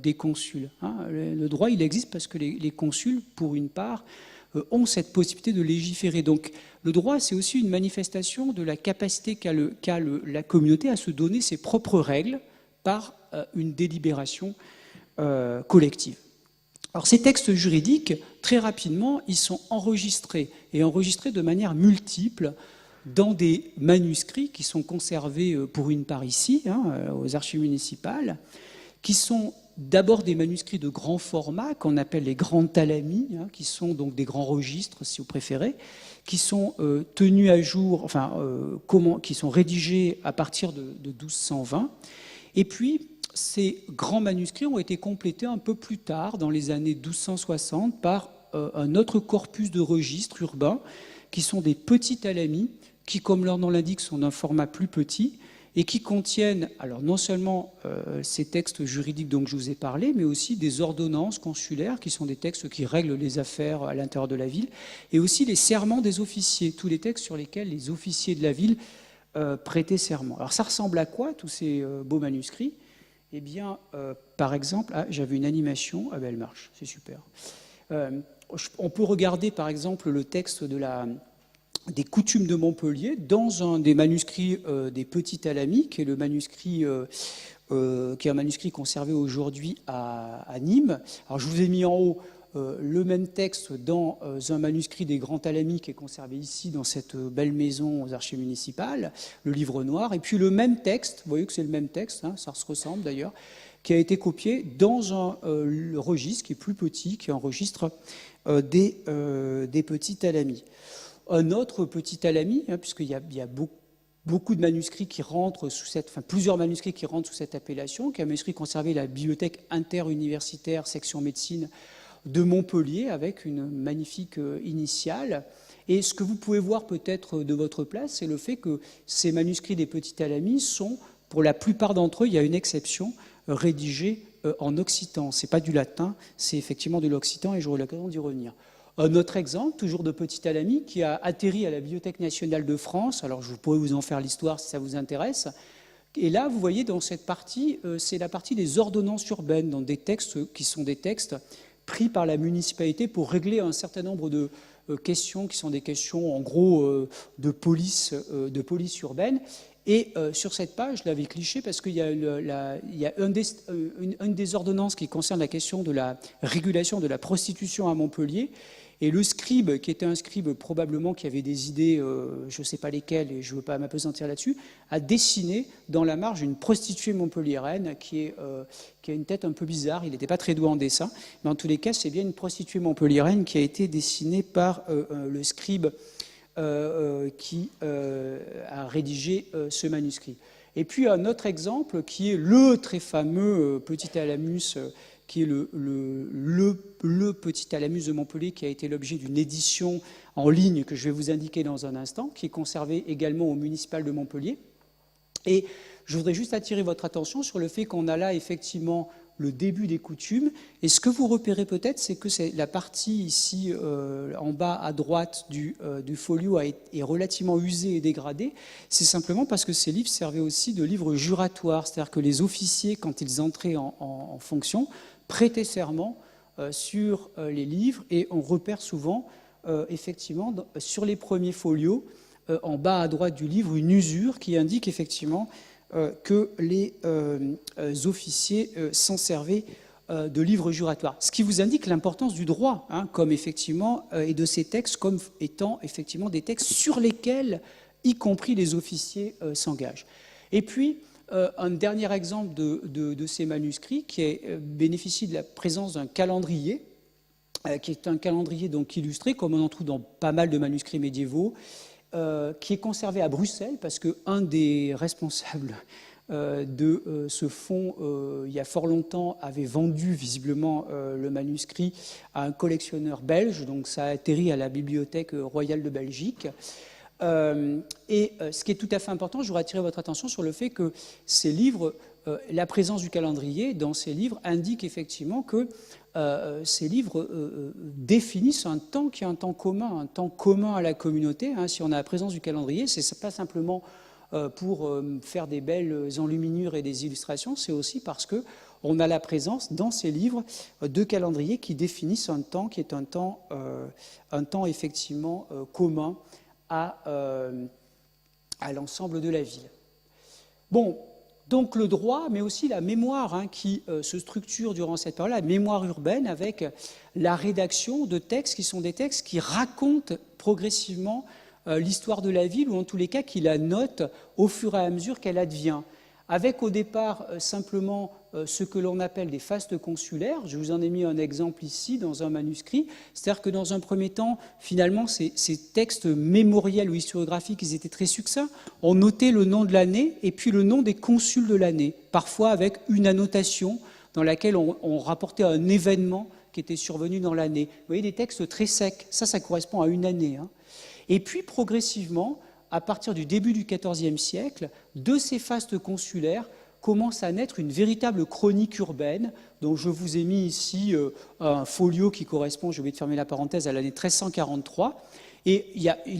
des consuls. Hein. Le droit, il existe parce que les consuls, pour une part, ont cette possibilité de légiférer. Donc le droit, c'est aussi une manifestation de la capacité qu'a la communauté à se donner ses propres règles par une délibération collective. Alors ces textes juridiques, très rapidement, ils sont enregistrés, et enregistrés de manière multiple, dans des manuscrits qui sont conservés pour une part ici, hein, aux archives municipales, qui sont d'abord des manuscrits de grand format, qu'on appelle les grands thalamis, hein, qui sont donc des grands registres, si vous préférez, qui sont tenus à jour, enfin, qui sont rédigés à partir de 1220. Et puis, ces grands manuscrits ont été complétés un peu plus tard, dans les années 1260, par un autre corpus de registres urbains, qui sont des petits thalamis, qui, comme leur nom l'indique, sont d'un format plus petit, et qui contiennent, alors non seulement ces textes juridiques dont je vous ai parlé, mais aussi des ordonnances consulaires, qui sont des textes qui règlent les affaires à l'intérieur de la ville, et aussi les serments des officiers, tous les textes sur lesquels les officiers de la ville prêtaient serment. Alors ça ressemble à quoi, tous ces beaux manuscrits? Eh bien, par exemple, j'avais une animation, elle marche, c'est super. On peut regarder par exemple le texte des coutumes de Montpellier dans un des manuscrits des Petits Alamis, qui est qui est un manuscrit conservé aujourd'hui à Nîmes. Alors je vous ai mis en haut le même texte dans un manuscrit des Grands Alamis qui est conservé ici dans cette belle maison aux archives municipales, le livre noir, et puis le même texte, vous voyez que c'est le même texte, hein, ça se ressemble d'ailleurs, qui a été copié dans un registre qui est plus petit, qui est un registre des Petits Alamis. Un autre Petit Alami, hein, puisqu'il y a beaucoup de manuscrits qui rentrent plusieurs manuscrits qui rentrent sous cette appellation, qui est un manuscrit conservé à la bibliothèque interuniversitaire section médecine de Montpellier, avec une magnifique initiale. Et ce que vous pouvez voir peut-être de votre place, c'est le fait que ces manuscrits des Petits Alamis sont, pour la plupart d'entre eux, il y a une exception, rédigés en occitan. Ce n'est pas du latin, c'est effectivement de l'occitan, et j'aurai l'occasion d'y revenir. Un autre exemple, toujours de Petit Alami, qui a atterri à la Bibliothèque nationale de France. Alors, je pourrais vous en faire l'histoire si ça vous intéresse. Et là, vous voyez, dans cette partie, c'est la partie des ordonnances urbaines, dans des textes qui sont des textes pris par la municipalité pour régler un certain nombre de questions qui sont des questions, en gros, de police urbaine. Et sur cette page, je l'avais cliché parce qu'il y a, une des ordonnances qui concerne la question de la régulation de la prostitution à Montpellier. Et le scribe, qui était un scribe probablement qui avait des idées, je ne sais pas lesquelles, et je ne veux pas m'apesantir là-dessus, a dessiné dans la marge une prostituée montpelliéraine qui a une tête un peu bizarre. Il n'était pas très doué en dessin, mais en tous les cas, c'est bien une prostituée montpelliéraine qui a été dessinée par le scribe qui a rédigé ce manuscrit. Et puis un autre exemple qui est le très fameux Petit Alamus, qui est le Petit Alamus de Montpellier, qui a été l'objet d'une édition en ligne que je vais vous indiquer dans un instant, qui est conservé également au municipal de Montpellier. Et je voudrais juste attirer votre attention sur le fait qu'on a là effectivement le début des coutumes. Et ce que vous repérez peut-être, c'est que la partie ici, en bas à droite du folio est relativement usée et dégradée. C'est simplement parce que ces livres servaient aussi de livres juratoires. C'est-à-dire que les officiers, quand ils entraient en fonction, prêtaient serment sur les livres. Et on repère souvent, effectivement, sur les premiers folios, en bas à droite du livre, une usure qui indique effectivement que les officiers s'en servaient de livres juratoires. Ce qui vous indique l'importance du droit, hein, comme effectivement, et de ces textes comme étant effectivement des textes sur lesquels, y compris les officiers, s'engagent. Et puis, un dernier exemple de ces manuscrits qui bénéficie de la présence d'un calendrier, qui est un calendrier donc illustré, comme on en trouve dans pas mal de manuscrits médiévaux, qui est conservé à Bruxelles, parce qu'un des responsables de ce fonds, il y a fort longtemps, avait vendu visiblement le manuscrit à un collectionneur belge, donc ça a atterri à la Bibliothèque royale de Belgique. Et ce qui est tout à fait important, je voudrais attirer votre attention sur le fait que ces livres, la présence du calendrier dans ces livres indique effectivement que ces livres définissent un temps qui est un temps commun à la communauté. Hein. Si on a la présence du calendrier, ce n'est pas simplement pour faire des belles enluminures et des illustrations, c'est aussi parce qu'on a la présence dans ces livres de calendriers qui définissent un temps qui est un temps effectivement commun à l'ensemble de la ville. Bon, donc le droit, mais aussi la mémoire, hein, qui se structure durant cette période, la mémoire urbaine, avec la rédaction de textes qui sont des textes qui racontent progressivement l'histoire de la ville, ou en tous les cas qui la notent au fur et à mesure qu'elle advient. Avec au départ simplement ce que l'on appelle des fastes consulaires. Je vous en ai mis un exemple ici dans un manuscrit. C'est-à-dire que dans un premier temps, finalement, ces textes mémoriels ou historiographiques, ils étaient très succincts. On notait le nom de l'année et puis le nom des consuls de l'année, parfois avec une annotation dans laquelle on rapportait un événement qui était survenu dans l'année. Vous voyez, des textes très secs. Ça correspond à une année. Hein. Et puis, progressivement, à partir du début du XIVe siècle, de ces fastes consulaires, commence à naître une véritable chronique urbaine, dont je vous ai mis ici un folio qui correspond, je vais fermer la parenthèse, à l'année 1343. Et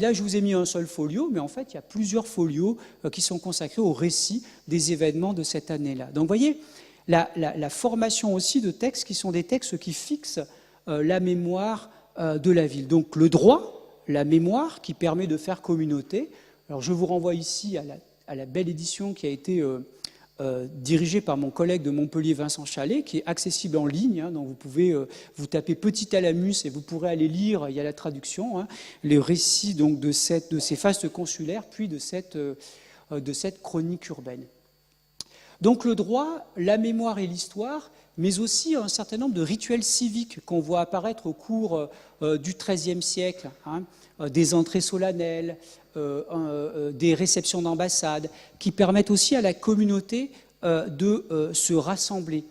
là, je vous ai mis un seul folio, mais en fait, il y a plusieurs folios qui sont consacrés au récit des événements de cette année-là. Donc, vous voyez, la formation aussi de textes qui sont des textes qui fixent la mémoire de la ville. Donc, le droit, la mémoire, qui permet de faire communauté. Alors, je vous renvoie ici à la belle édition qui a été dirigée par mon collègue de Montpellier, Vincent Challet, qui est accessible en ligne. Hein, donc vous pouvez vous taper Petit Thalamus et vous pourrez aller lire, il y a la traduction, hein, les récits donc, de ces fastes consulaires, puis de cette chronique urbaine. Donc le droit, la mémoire et l'histoire, mais aussi un certain nombre de rituels civiques qu'on voit apparaître au cours du XIIIe siècle, hein, des entrées solennelles, des réceptions d'ambassade, qui permettent aussi à la communauté de se rassembler.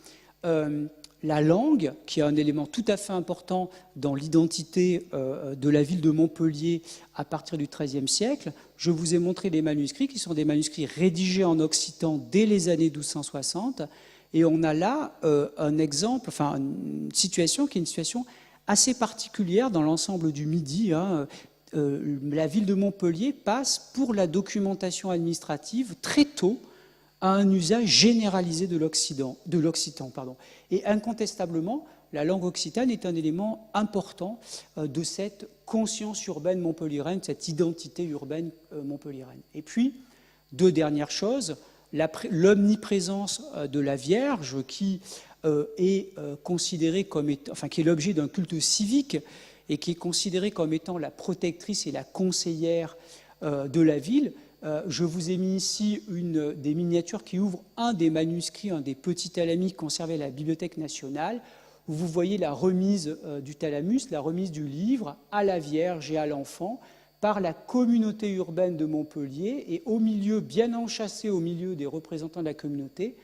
La langue, qui est un élément tout à fait important dans l'identité de la ville de Montpellier à partir du XIIIe siècle. Je vous ai montré des manuscrits qui sont des manuscrits rédigés en occitan dès les années 1260. Et on a là un exemple, enfin une situation qui est une situation assez particulière dans l'ensemble du Midi. Hein. La ville de Montpellier passe pour la documentation administrative très tôt à un usage généralisé de l'occitan. Et incontestablement, la langue occitane est un élément important de cette conscience urbaine montpelliéraine, de cette identité urbaine montpelliéraine. Et puis, deux dernières choses, l'omniprésence de la Vierge qui est considérée comme qui est l'objet d'un culte civique et qui est considérée comme étant la protectrice et la conseillère de la ville. Je vous ai mis ici une des miniatures qui ouvre un des manuscrits, un des petits thalamus conservés à la Bibliothèque nationale, où vous voyez la remise du thalamus, la remise du livre à la Vierge et à l'enfant par la communauté urbaine de Montpellier, et au milieu, bien enchâssé au milieu des représentants de la communauté,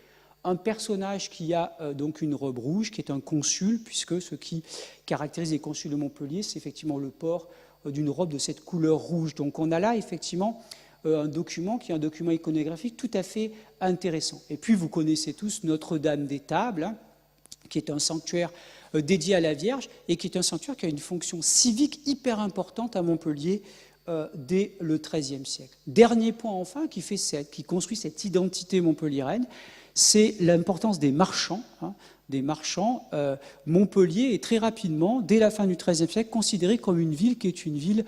un personnage qui a donc une robe rouge, qui est un consul, puisque ce qui caractérise les consuls de Montpellier, c'est effectivement le port d'une robe de cette couleur rouge. Donc on a là effectivement un document qui est un document iconographique tout à fait intéressant. Et puis vous connaissez tous Notre-Dame des Tables, hein, qui est un sanctuaire dédié à la Vierge et qui est un sanctuaire qui a une fonction civique hyper importante à Montpellier dès le XIIIe siècle. Dernier point enfin qui construit cette identité montpelliéraine, c'est l'importance des marchands. Hein, Montpellier est très rapidement, dès la fin du XIIIe siècle, considérée comme une ville qui est une ville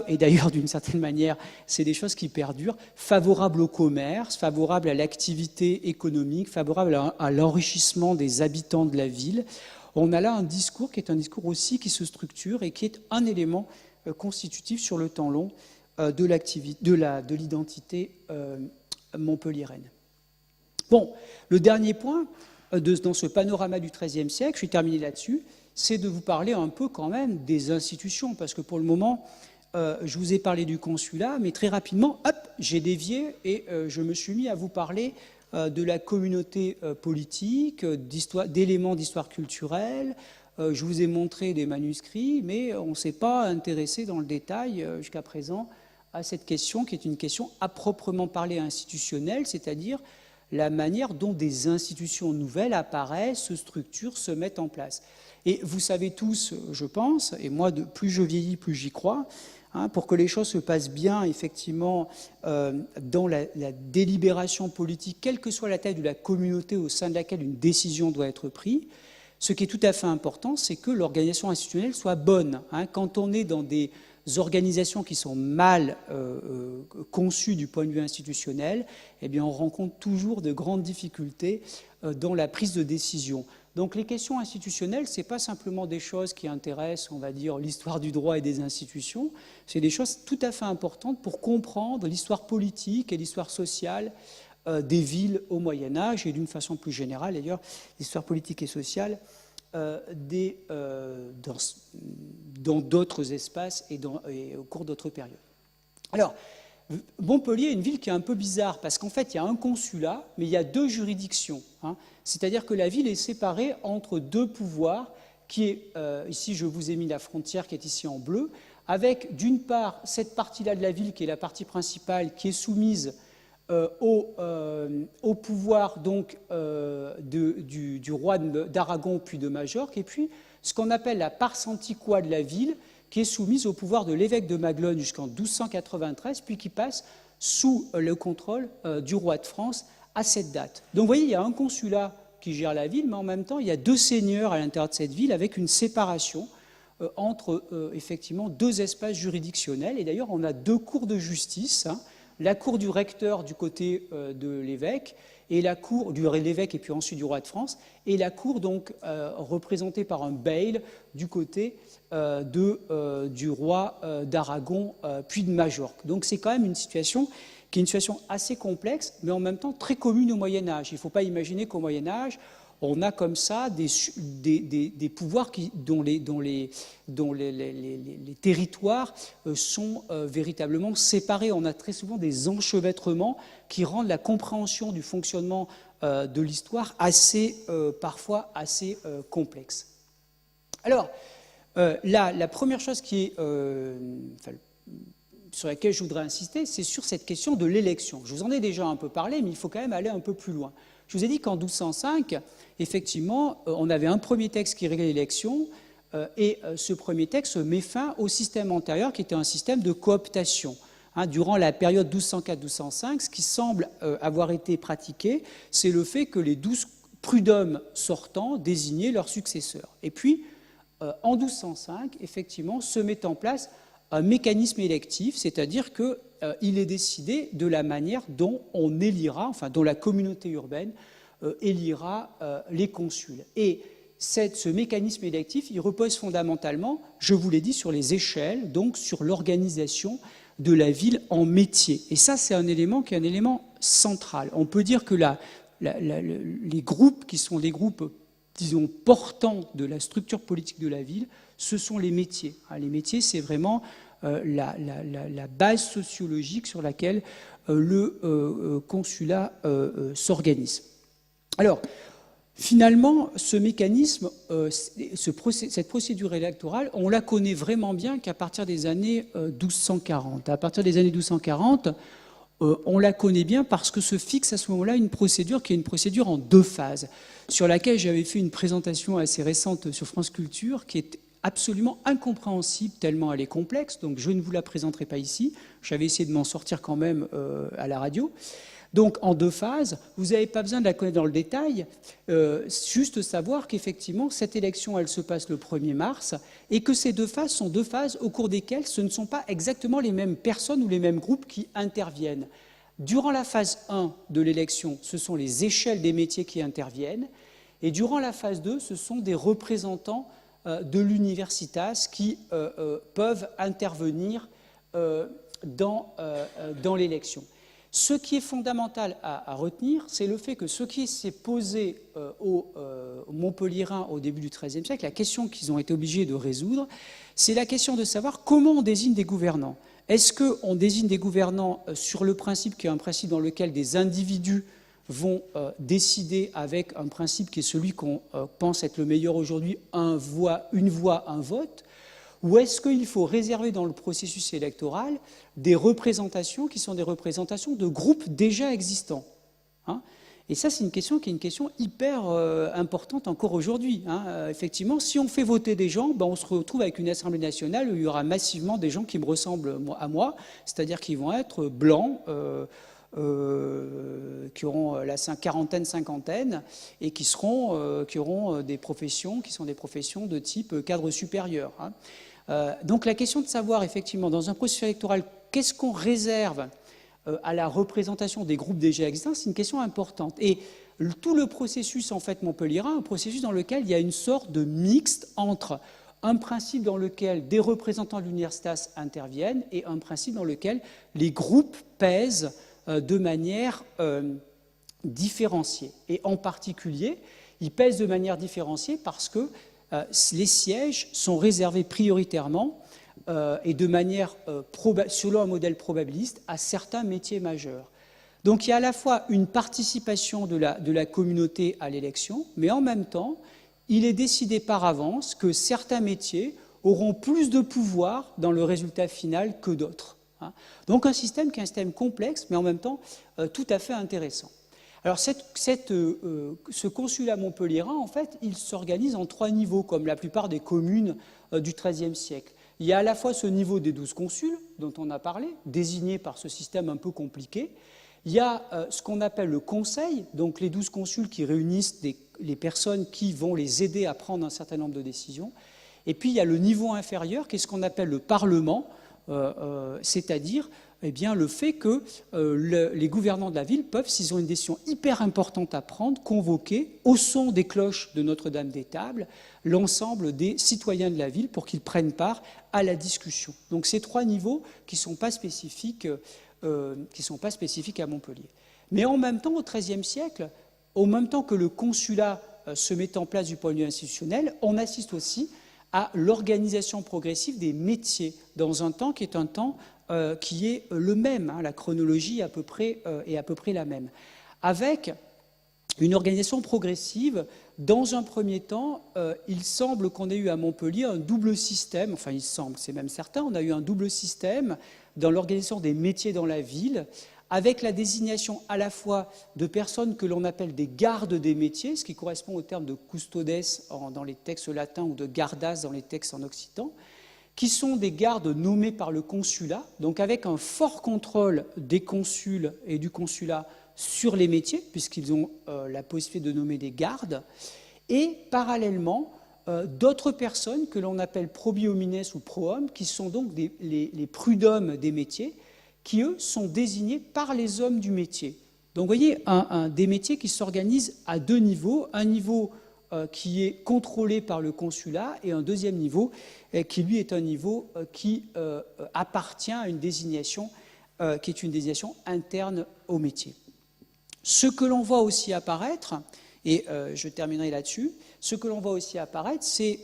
et d'ailleurs d'une certaine manière, c'est des choses qui perdurent, favorable au commerce, favorable à l'activité économique, favorable à l'enrichissement des habitants de la ville. On a là un discours qui est un discours aussi qui se structure et qui est un élément constitutif sur le temps long de l'identité montpelliéraine. Bon, le dernier point dans ce panorama du XIIIe siècle, je vais terminer là-dessus, c'est de vous parler un peu quand même des institutions, parce que pour le moment, je vous ai parlé du consulat, mais très rapidement, hop, j'ai dévié et je me suis mis à vous parler de la communauté politique, d'éléments d'histoire culturelle. Je vous ai montré des manuscrits, mais on ne s'est pas intéressé dans le détail jusqu'à présent à cette question qui est une question à proprement parler institutionnelle, c'est-à-dire la manière dont des institutions nouvelles apparaissent, se structurent, se mettent en place. Et vous savez tous, je pense, et moi, plus je vieillis, plus j'y crois, hein, pour que les choses se passent bien, effectivement, dans la délibération politique, quelle que soit la taille de la communauté au sein de laquelle une décision doit être prise, ce qui est tout à fait important, c'est que l'organisation institutionnelle soit bonne. Hein. Quand on est dans des organisations qui sont mal conçues du point de vue institutionnel, eh bien, on rencontre toujours de grandes difficultés dans la prise de décision. Donc les questions institutionnelles, ce n'est pas simplement des choses qui intéressent, on va dire, l'histoire du droit et des institutions, c'est des choses tout à fait importantes pour comprendre l'histoire politique et l'histoire sociale des villes au Moyen-Âge et d'une façon plus générale, d'ailleurs, l'histoire politique et sociale dans d'autres espaces et au cours d'autres périodes. Alors, Montpellier est une ville qui est un peu bizarre parce qu'en fait, il y a un consulat, mais il y a deux juridictions. Hein. C'est-à-dire que la ville est séparée entre deux pouvoirs qui est, ici je vous ai mis la frontière qui est ici en bleu, avec d'une part cette partie-là de la ville qui est la partie principale, qui est soumise au pouvoir donc, du roi d'Aragon puis de Majorque, et puis ce qu'on appelle la pars antiqua de la ville, qui est soumise au pouvoir de l'évêque de Maglone jusqu'en 1293, puis qui passe sous le contrôle du roi de France à cette date. Donc vous voyez, il y a un consulat qui gère la ville, mais en même temps, il y a deux seigneurs à l'intérieur de cette ville, avec une séparation entre effectivement deux espaces juridictionnels. Et d'ailleurs, on a deux cours de justice, hein, la cour du recteur du côté de l'évêque, et la cour de l'évêque et puis ensuite du roi de France, et la cour donc représentée par un bail du côté du roi d'Aragon puis de Majorque. Donc c'est quand même une situation qui est une situation assez complexe, mais en même temps très commune au Moyen-Âge. Il ne faut pas imaginer qu'au Moyen-Âge, on a comme ça des pouvoirs dont les territoires sont véritablement séparés. On a très souvent des enchevêtrements qui rendent la compréhension du fonctionnement de l'histoire parfois assez complexe. Alors, la première chose sur laquelle je voudrais insister, c'est sur cette question de l'élection. Je vous en ai déjà un peu parlé, mais il faut quand même aller un peu plus loin. Je vous ai dit qu'en 1205, effectivement, on avait un premier texte qui réglait l'élection, et ce premier texte met fin au système antérieur, qui était un système de cooptation. Durant la période 1204-1205, ce qui semble avoir été pratiqué, c'est le fait que les 12 prud'hommes sortants désignaient leurs successeurs. Et puis, en 1205, effectivement, se met en place un mécanisme électif, c'est-à-dire qu'il est décidé de la manière dont on élira, enfin dont la communauté urbaine élira les consuls. Et ce mécanisme électif, il repose fondamentalement, je vous l'ai dit, sur les échelles, donc sur l'organisation de la ville en métiers. Et ça, c'est un élément qui est un élément central. On peut dire que les groupes qui sont les groupes, disons, portants de la structure politique de la ville, ce sont les métiers. Les métiers, c'est vraiment la base sociologique sur laquelle le consulat s'organise. Alors, finalement, ce mécanisme, cette procédure électorale, on la connaît vraiment bien qu'à partir des années 1240. À partir des années 1240, on la connaît bien parce que se fixe à ce moment-là une procédure qui est une procédure en deux phases, sur laquelle j'avais fait une présentation assez récente sur France Culture, qui est absolument incompréhensible tellement elle est complexe, donc je ne vous la présenterai pas ici. J'avais essayé de m'en sortir quand même à la radio. Donc en deux phases, vous n'avez pas besoin de la connaître dans le détail, juste savoir qu'effectivement cette élection elle se passe le 1er mars et que ces deux phases sont deux phases au cours desquelles ce ne sont pas exactement les mêmes personnes ou les mêmes groupes qui interviennent. Durant la phase 1 de l'élection, ce sont les échelles des métiers qui interviennent, et durant la phase 2, ce sont des représentants de l'universitas qui peuvent intervenir dans l'élection. Ce qui est fondamental à retenir, c'est le fait que ce qui s'est posé aux Montpelliérains au début du XIIIe siècle, la question qu'ils ont été obligés de résoudre, c'est la question de savoir comment on désigne des gouvernants. Est-ce qu'on désigne des gouvernants sur le principe qui est un principe dans lequel des individus vont décider avec un principe qui est celui qu'on pense être le meilleur aujourd'hui, une voix, un vote, ou est-ce qu'il faut réserver dans le processus électoral des représentations qui sont des représentations de groupes déjà existants, Et ça, c'est une question qui est une question hyper importante encore aujourd'hui. Effectivement, si on fait voter des gens, on se retrouve avec une Assemblée nationale où il y aura massivement des gens qui me ressemblent à moi, c'est-à-dire qu'ils vont être blancs, qui auront la quarantaine, cinquantaine, et qui auront des professions qui sont des professions de type cadre supérieur. Donc la question de savoir, effectivement, dans un processus électoral, qu'est-ce qu'on réserve à la représentation des groupes déjà existants, c'est une question importante. Et tout le processus, en fait, montpelliérain, un processus dans lequel il y a une sorte de mixte entre un principe dans lequel des représentants de l'universitas interviennent et un principe dans lequel les groupes pèsent de manière différenciée. Et en particulier, ils pèsent de manière différenciée parce que les sièges sont réservés prioritairement et de manière, selon un modèle probabiliste, à certains métiers majeurs. Donc il y a à la fois une participation de la communauté à l'élection, mais en même temps, il est décidé par avance que certains métiers auront plus de pouvoir dans le résultat final que d'autres. Donc un système qui est un système complexe, mais en même temps tout à fait intéressant. Alors ce consulat montpelliérain, en fait, il s'organise en 3 niveaux, comme la plupart des communes du XIIIe siècle. Il y a à la fois ce niveau des 12 consuls, dont on a parlé, désignés par ce système un peu compliqué. Il y a ce qu'on appelle le conseil, donc les 12 consuls qui réunissent les personnes qui vont les aider à prendre un certain nombre de décisions. Et puis il y a le niveau inférieur, qui est ce qu'on appelle le parlement, c'est-à-dire le fait que les gouvernants de la ville peuvent, s'ils ont une décision hyper importante à prendre, convoquer au son des cloches de Notre-Dame-des-Tables l'ensemble des citoyens de la ville pour qu'ils prennent part à la discussion. Donc ces 3 niveaux qui ne sont pas spécifiques à Montpellier. Mais en même temps, au XIIIe siècle, au même temps que le consulat se met en place du point de vue institutionnel, on assiste aussi à l'organisation progressive des métiers dans un temps qui est un temps qui est le même, la chronologie est à peu près la même, avec une organisation progressive. Dans un premier temps, il semble qu'on ait eu à Montpellier un double système, enfin il semble, c'est même certain, on a eu un double système dans l'organisation des métiers dans la ville, avec la désignation à la fois de personnes que l'on appelle des gardes des métiers, ce qui correspond au terme de custodes dans les textes latins ou de gardas dans les textes en occitan, qui sont des gardes nommés par le consulat, donc avec un fort contrôle des consuls et du consulat sur les métiers, puisqu'ils ont la possibilité de nommer des gardes, et parallèlement d'autres personnes que l'on appelle probiomines ou prohommes, qui sont donc les prud'hommes des métiers, qui, eux, sont désignés par les hommes du métier. Donc, vous voyez, des métiers qui s'organisent à 2 niveaux, un niveau qui est contrôlé par le consulat et un deuxième niveau qui, lui, est un niveau qui appartient à une désignation qui est une désignation interne au métier. Ce que l'on voit aussi apparaître, et je terminerai là-dessus, ce que l'on voit aussi apparaître, c'est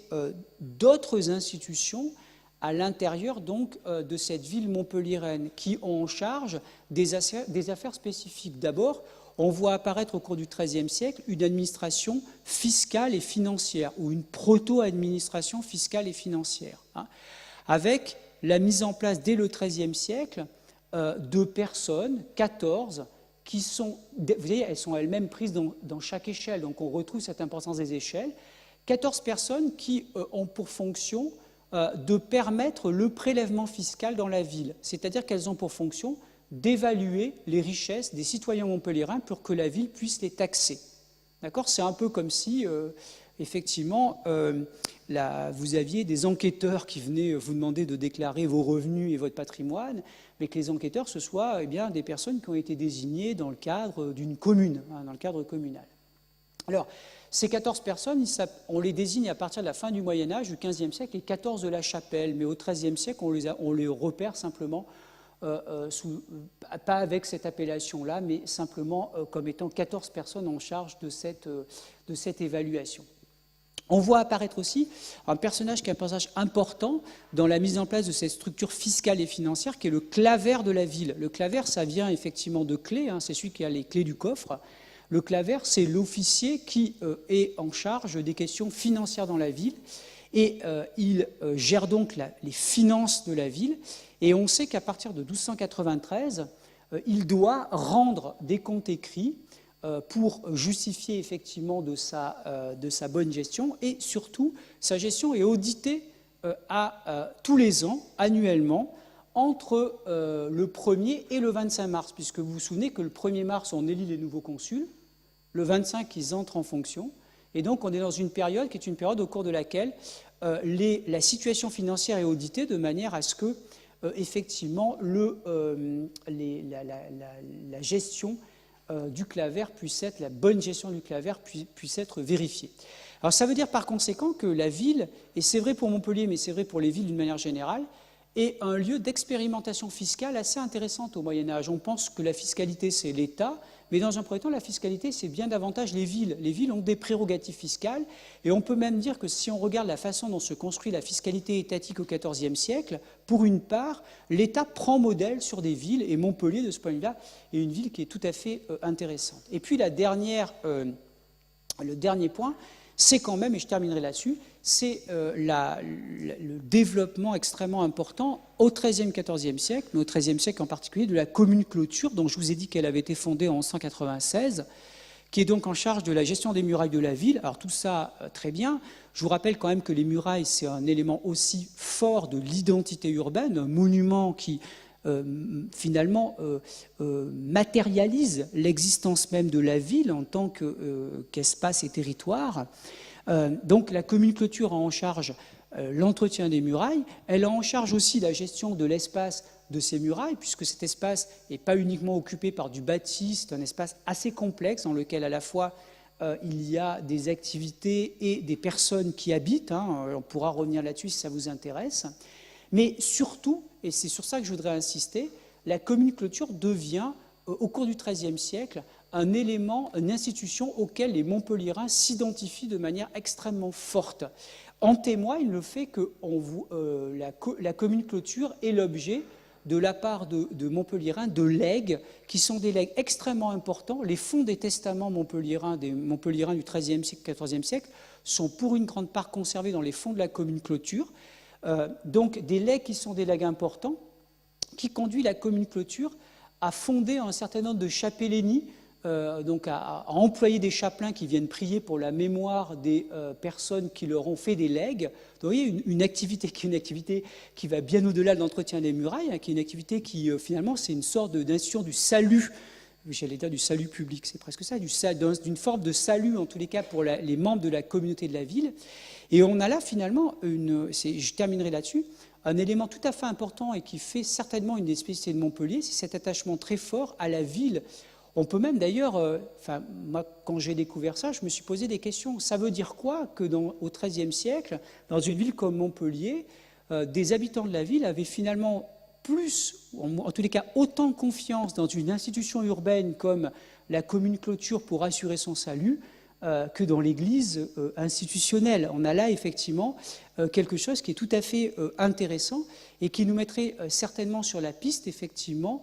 d'autres institutions à l'intérieur donc de cette ville montpelliéraine qui ont en charge des affaires spécifiques. D'abord, on voit apparaître au cours du XIIIe siècle une administration fiscale et financière, ou une proto-administration fiscale et financière, avec la mise en place dès le XIIIe siècle de personnes, 14, qui sont, vous voyez, elles sont elles-mêmes prises dans chaque échelle, donc on retrouve cette importance des échelles, 14 personnes qui ont pour fonction de permettre le prélèvement fiscal dans la ville, c'est-à-dire qu'elles ont pour fonction d'évaluer les richesses des citoyens montpelliérains pour que la ville puisse les taxer. D'accord ? C'est un peu comme si, effectivement, vous aviez des enquêteurs qui venaient vous demander de déclarer vos revenus et votre patrimoine, mais que les enquêteurs, ce soient des personnes qui ont été désignées dans le cadre d'une commune, dans le cadre communal. Alors, ces 14 personnes, on les désigne à partir de la fin du Moyen-Âge, du XVe siècle, les 14 de la Chapelle, mais au XIIIe siècle, on les repère simplement, pas avec cette appellation-là, mais simplement comme étant 14 personnes en charge de cette évaluation. On voit apparaître aussi un personnage qui est un personnage important dans la mise en place de cette structure fiscale et financière, qui est le clavers de la ville. Le clavers, ça vient effectivement de clé, c'est celui qui a les clés du coffre. Le clavers, c'est l'officier qui est en charge des questions financières dans la ville, et il gère donc les finances de la ville. Et on sait qu'à partir de 1293, il doit rendre des comptes écrits pour justifier effectivement de sa bonne gestion, et surtout, sa gestion est auditée tous les ans, annuellement, entre le 1er et le 25 mars, puisque vous vous souvenez que le 1er mars, on élit les nouveaux consuls, le 25, ils entrent en fonction, et donc on est dans une période qui est une période au cours de laquelle la situation financière est auditée de manière à ce que, effectivement, la gestion du clavers puisse être, la bonne gestion du clavers puisse être vérifiée. Alors ça veut dire par conséquent que la ville, et c'est vrai pour Montpellier, mais c'est vrai pour les villes d'une manière générale, est un lieu d'expérimentation fiscale assez intéressante au Moyen-Âge. On pense que la fiscalité, c'est l'État, mais dans un premier temps, la fiscalité, c'est bien davantage les villes. Les villes ont des prérogatives fiscales, et on peut même dire que si on regarde la façon dont se construit la fiscalité étatique au XIVe siècle, pour une part, l'État prend modèle sur des villes, et Montpellier, de ce point de vue-là, est une ville qui est tout à fait intéressante. Et puis le dernier point, c'est quand même, et je terminerai là-dessus, c'est le développement extrêmement important au XIIIe, XIVe siècle, mais au XIIIe siècle en particulier, de la commune clôture, dont je vous ai dit qu'elle avait été fondée en 1196, qui est donc en charge de la gestion des murailles de la ville. Alors tout ça, très bien. Je vous rappelle quand même que les murailles, c'est un élément aussi fort de l'identité urbaine, un monument qui finalement matérialise l'existence même de la ville en tant qu'espace et territoire. Donc la commune clôture a en charge l'entretien des murailles, elle a en charge aussi la gestion de l'espace de ces murailles, puisque cet espace n'est pas uniquement occupé par du bâti, c'est un espace assez complexe dans lequel à la fois il y a des activités et des personnes qui habitent, on pourra revenir là-dessus si ça vous intéresse, mais surtout, et c'est sur ça que je voudrais insister, la commune clôture devient, au cours du XIIIe siècle, un élément, une institution auquel les Montpelliérains s'identifient de manière extrêmement forte. En témoigne le fait que la commune clôture est l'objet de la part de Montpelliérains de legs, qui sont des legs extrêmement importants. Les fonds des testaments montpelliérains, des Montpelliérains du XIIIe siècle, XIVe siècle, sont pour une grande part conservés dans les fonds de la commune clôture. Donc des legs qui sont des legs importants, qui conduit la commune clôture à fonder un certain nombre de chapellénies, donc à employer des chapelains qui viennent prier pour la mémoire des personnes qui leur ont fait des legs. Donc, vous voyez, une activité qui va bien au-delà de l'entretien des murailles, qui est une activité qui, finalement, c'est une sorte d'institution du salut, j'allais dire du salut public, c'est presque ça, d'une forme de salut, en tous les cas, pour les membres de la communauté de la ville. Et on a là, finalement, je terminerai là-dessus, un élément tout à fait important et qui fait certainement une des spécificités de Montpellier, c'est cet attachement très fort à la ville. On peut même d'ailleurs, moi quand j'ai découvert ça, je me suis posé des questions. Ça veut dire quoi que au XIIIe siècle, dans une ville comme Montpellier, des habitants de la ville avaient finalement plus, en tous les cas autant confiance dans une institution urbaine comme la commune clôture pour assurer son salut que dans l'église institutionnelle. On a là effectivement quelque chose qui est tout à fait intéressant et qui nous mettrait certainement sur la piste, effectivement,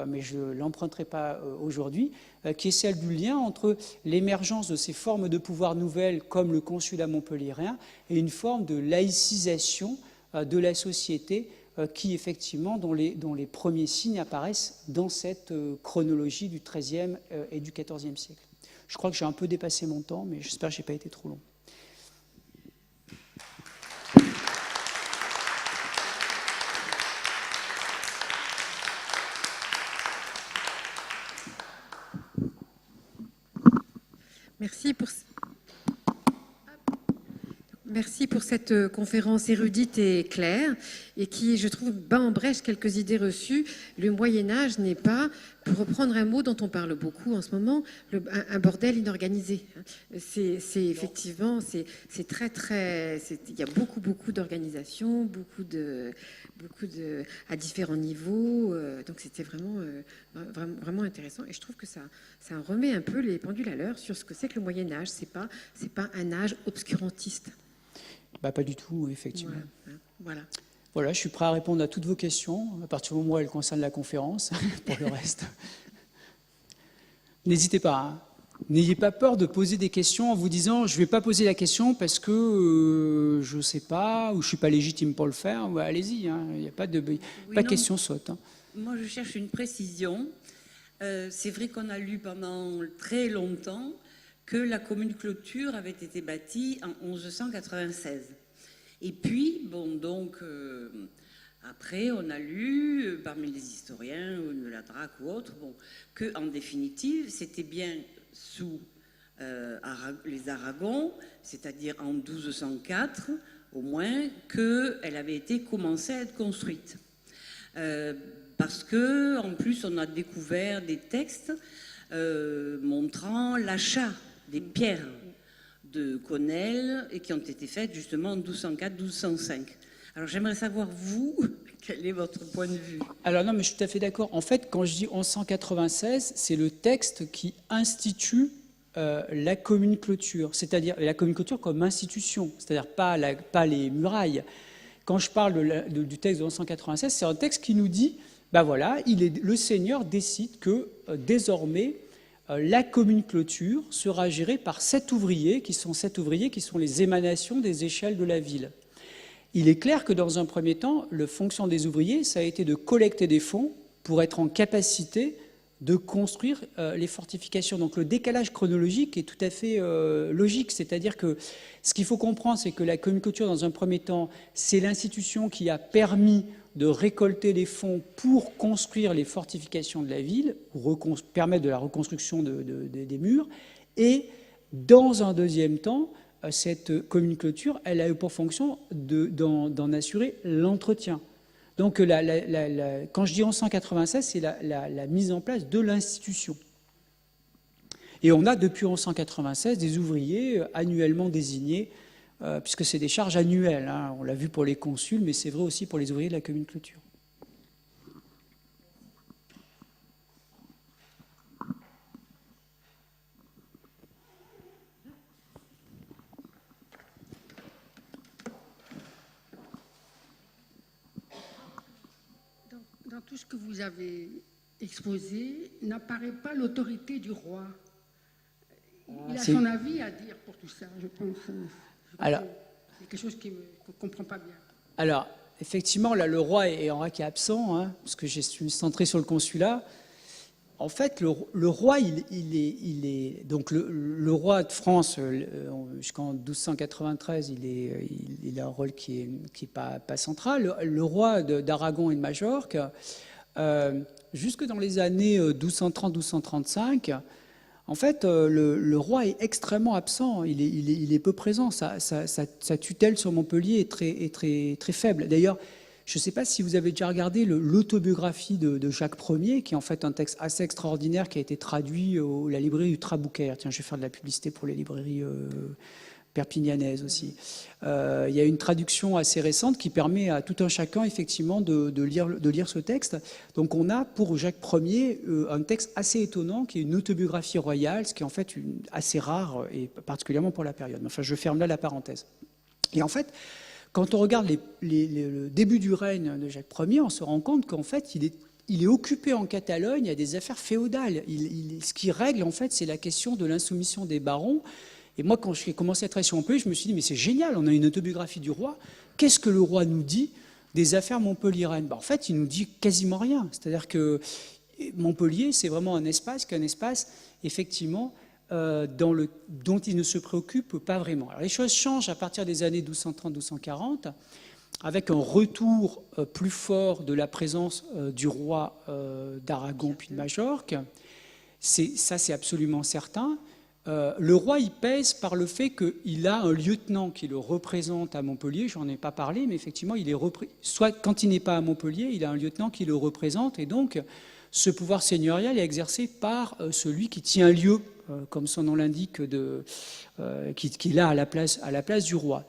mais je ne l'emprunterai pas aujourd'hui, qui est celle du lien entre l'émergence de ces formes de pouvoir nouvelles comme le consulat montpelliérain et une forme de laïcisation de la société qui, effectivement, dont les premiers signes apparaissent dans cette chronologie du XIIIe et du XIVe siècle. Je crois que j'ai un peu dépassé mon temps, mais j'espère que je n'ai pas été trop long. Merci pour cette conférence érudite et claire et qui, je trouve, bat en brèche quelques idées reçues. Le Moyen-Âge n'est pas, pour reprendre un mot dont on parle beaucoup en ce moment, un bordel inorganisé. C'est effectivement, c'est très, très... Il y a beaucoup d'organisations, à différents niveaux. Donc c'était vraiment intéressant. Et je trouve que ça remet un peu les pendules à l'heure sur ce que c'est que le Moyen-Âge. C'est pas un âge obscurantiste. Pas du tout, effectivement. Voilà, je suis prêt à répondre à toutes vos questions, à partir du moment où elles concernent la conférence, pour le reste. N'hésitez pas, n'ayez pas peur de poser des questions en vous disant « je ne vais pas poser la question parce que je ne sais pas, ou je ne suis pas légitime pour le faire ». Allez-y, il n'y a pas de question saute. Moi, je cherche une précision. C'est vrai qu'on a lu pendant très longtemps que la commune clôture avait été bâtie en 1196. Et puis, après, on a lu, parmi les historiens, de la Drac ou autres, qu'en définitive, c'était bien sous les Aragons, c'est-à-dire en 1204, au moins, qu'elle avait été commencée à être construite. Parce que, en plus, on a découvert des textes montrant l'achat des pierres de Connelle et qui ont été faites justement en 1204-1205. Alors j'aimerais savoir, vous, quel est votre point de vue? Alors non, mais je suis tout à fait d'accord. En fait, quand je dis 1196, c'est le texte qui institue la commune clôture, c'est-à-dire la commune clôture comme institution, c'est-à-dire pas les murailles. Quand je parle du texte de 1196, c'est un texte qui nous dit, le Seigneur décide que désormais, la commune clôture sera gérée par 7 ouvriers qui sont les émanations des échelles de la ville. Il est clair que dans un premier temps, la fonction des ouvriers, ça a été de collecter des fonds pour être en capacité de construire les fortifications. Donc le décalage chronologique est tout à fait logique, c'est-à-dire que ce qu'il faut comprendre, c'est que la commune clôture, dans un premier temps, c'est l'institution qui a permis de récolter les fonds pour construire les fortifications de la ville, pour permettre de la reconstruction des murs. Et dans un deuxième temps, cette commune clôture, elle a eu pour fonction d'en assurer l'entretien. Donc quand je dis 1196, c'est la mise en place de l'institution. Et on a depuis 1196 des ouvriers annuellement désignés, puisque c'est des charges annuelles, hein. On l'a vu pour les consuls, mais c'est vrai aussi pour les ouvriers de la commune clôture. Dans tout ce que vous avez exposé, n'apparaît pas l'autorité du roi. Il a son avis à dire pour tout ça, je pense. Alors, c'est quelque chose qu'on ne comprend pas bien. Alors, effectivement, là, le roi est absent, hein, parce que je suis centré sur le consulat. En fait, le roi, il est donc le roi de France jusqu'en 1293, il a un rôle qui est pas central. Le roi d'Aragon et de Majorque, jusque dans les années 1230-1235, en fait, le roi est extrêmement absent. Il est peu présent. Sa tutelle sur Montpellier est très faible. D'ailleurs, je ne sais pas si vous avez déjà regardé l'autobiographie de Jacques Ier, qui est en fait un texte assez extraordinaire qui a été traduit à la librairie du Traboucaire. Tiens, je vais faire de la publicité pour les librairies perpignanaises aussi. Il y a une traduction assez récente qui permet à tout un chacun, effectivement, de lire ce texte. Donc on a pour Jacques Ier un texte assez étonnant qui est une autobiographie royale, ce qui est en fait assez rare, et particulièrement pour la période. Enfin, je ferme là la parenthèse. Et en fait, quand on regarde le début du règne de Jacques Ier, on se rend compte qu'en fait, il est occupé en Catalogne à des affaires féodales. Ce qui règle, en fait, c'est la question de l'insoumission des barons. Et moi, quand j'ai commencé à travailler sur Montpellier, je me suis dit, mais c'est génial, on a une autobiographie du roi. Qu'est-ce que le roi nous dit des affaires montpelliéraines? En fait, il nous dit quasiment rien. C'est-à-dire que Montpellier, c'est vraiment un espace, effectivement, dont il ne se préoccupe pas vraiment. Alors, les choses changent à partir des années 1230-1240, avec un retour plus fort de la présence du roi d'Aragon puis de Majorque. Ça, c'est absolument certain. Le roi, il pèse par le fait qu'il a un lieutenant qui le représente à Montpellier. J'en ai pas parlé, mais effectivement, soit quand il n'est pas à Montpellier, il a un lieutenant qui le représente, et donc ce pouvoir seigneurial est exercé par celui qui tient lieu, comme son nom l'indique, qu'il a à la place du roi.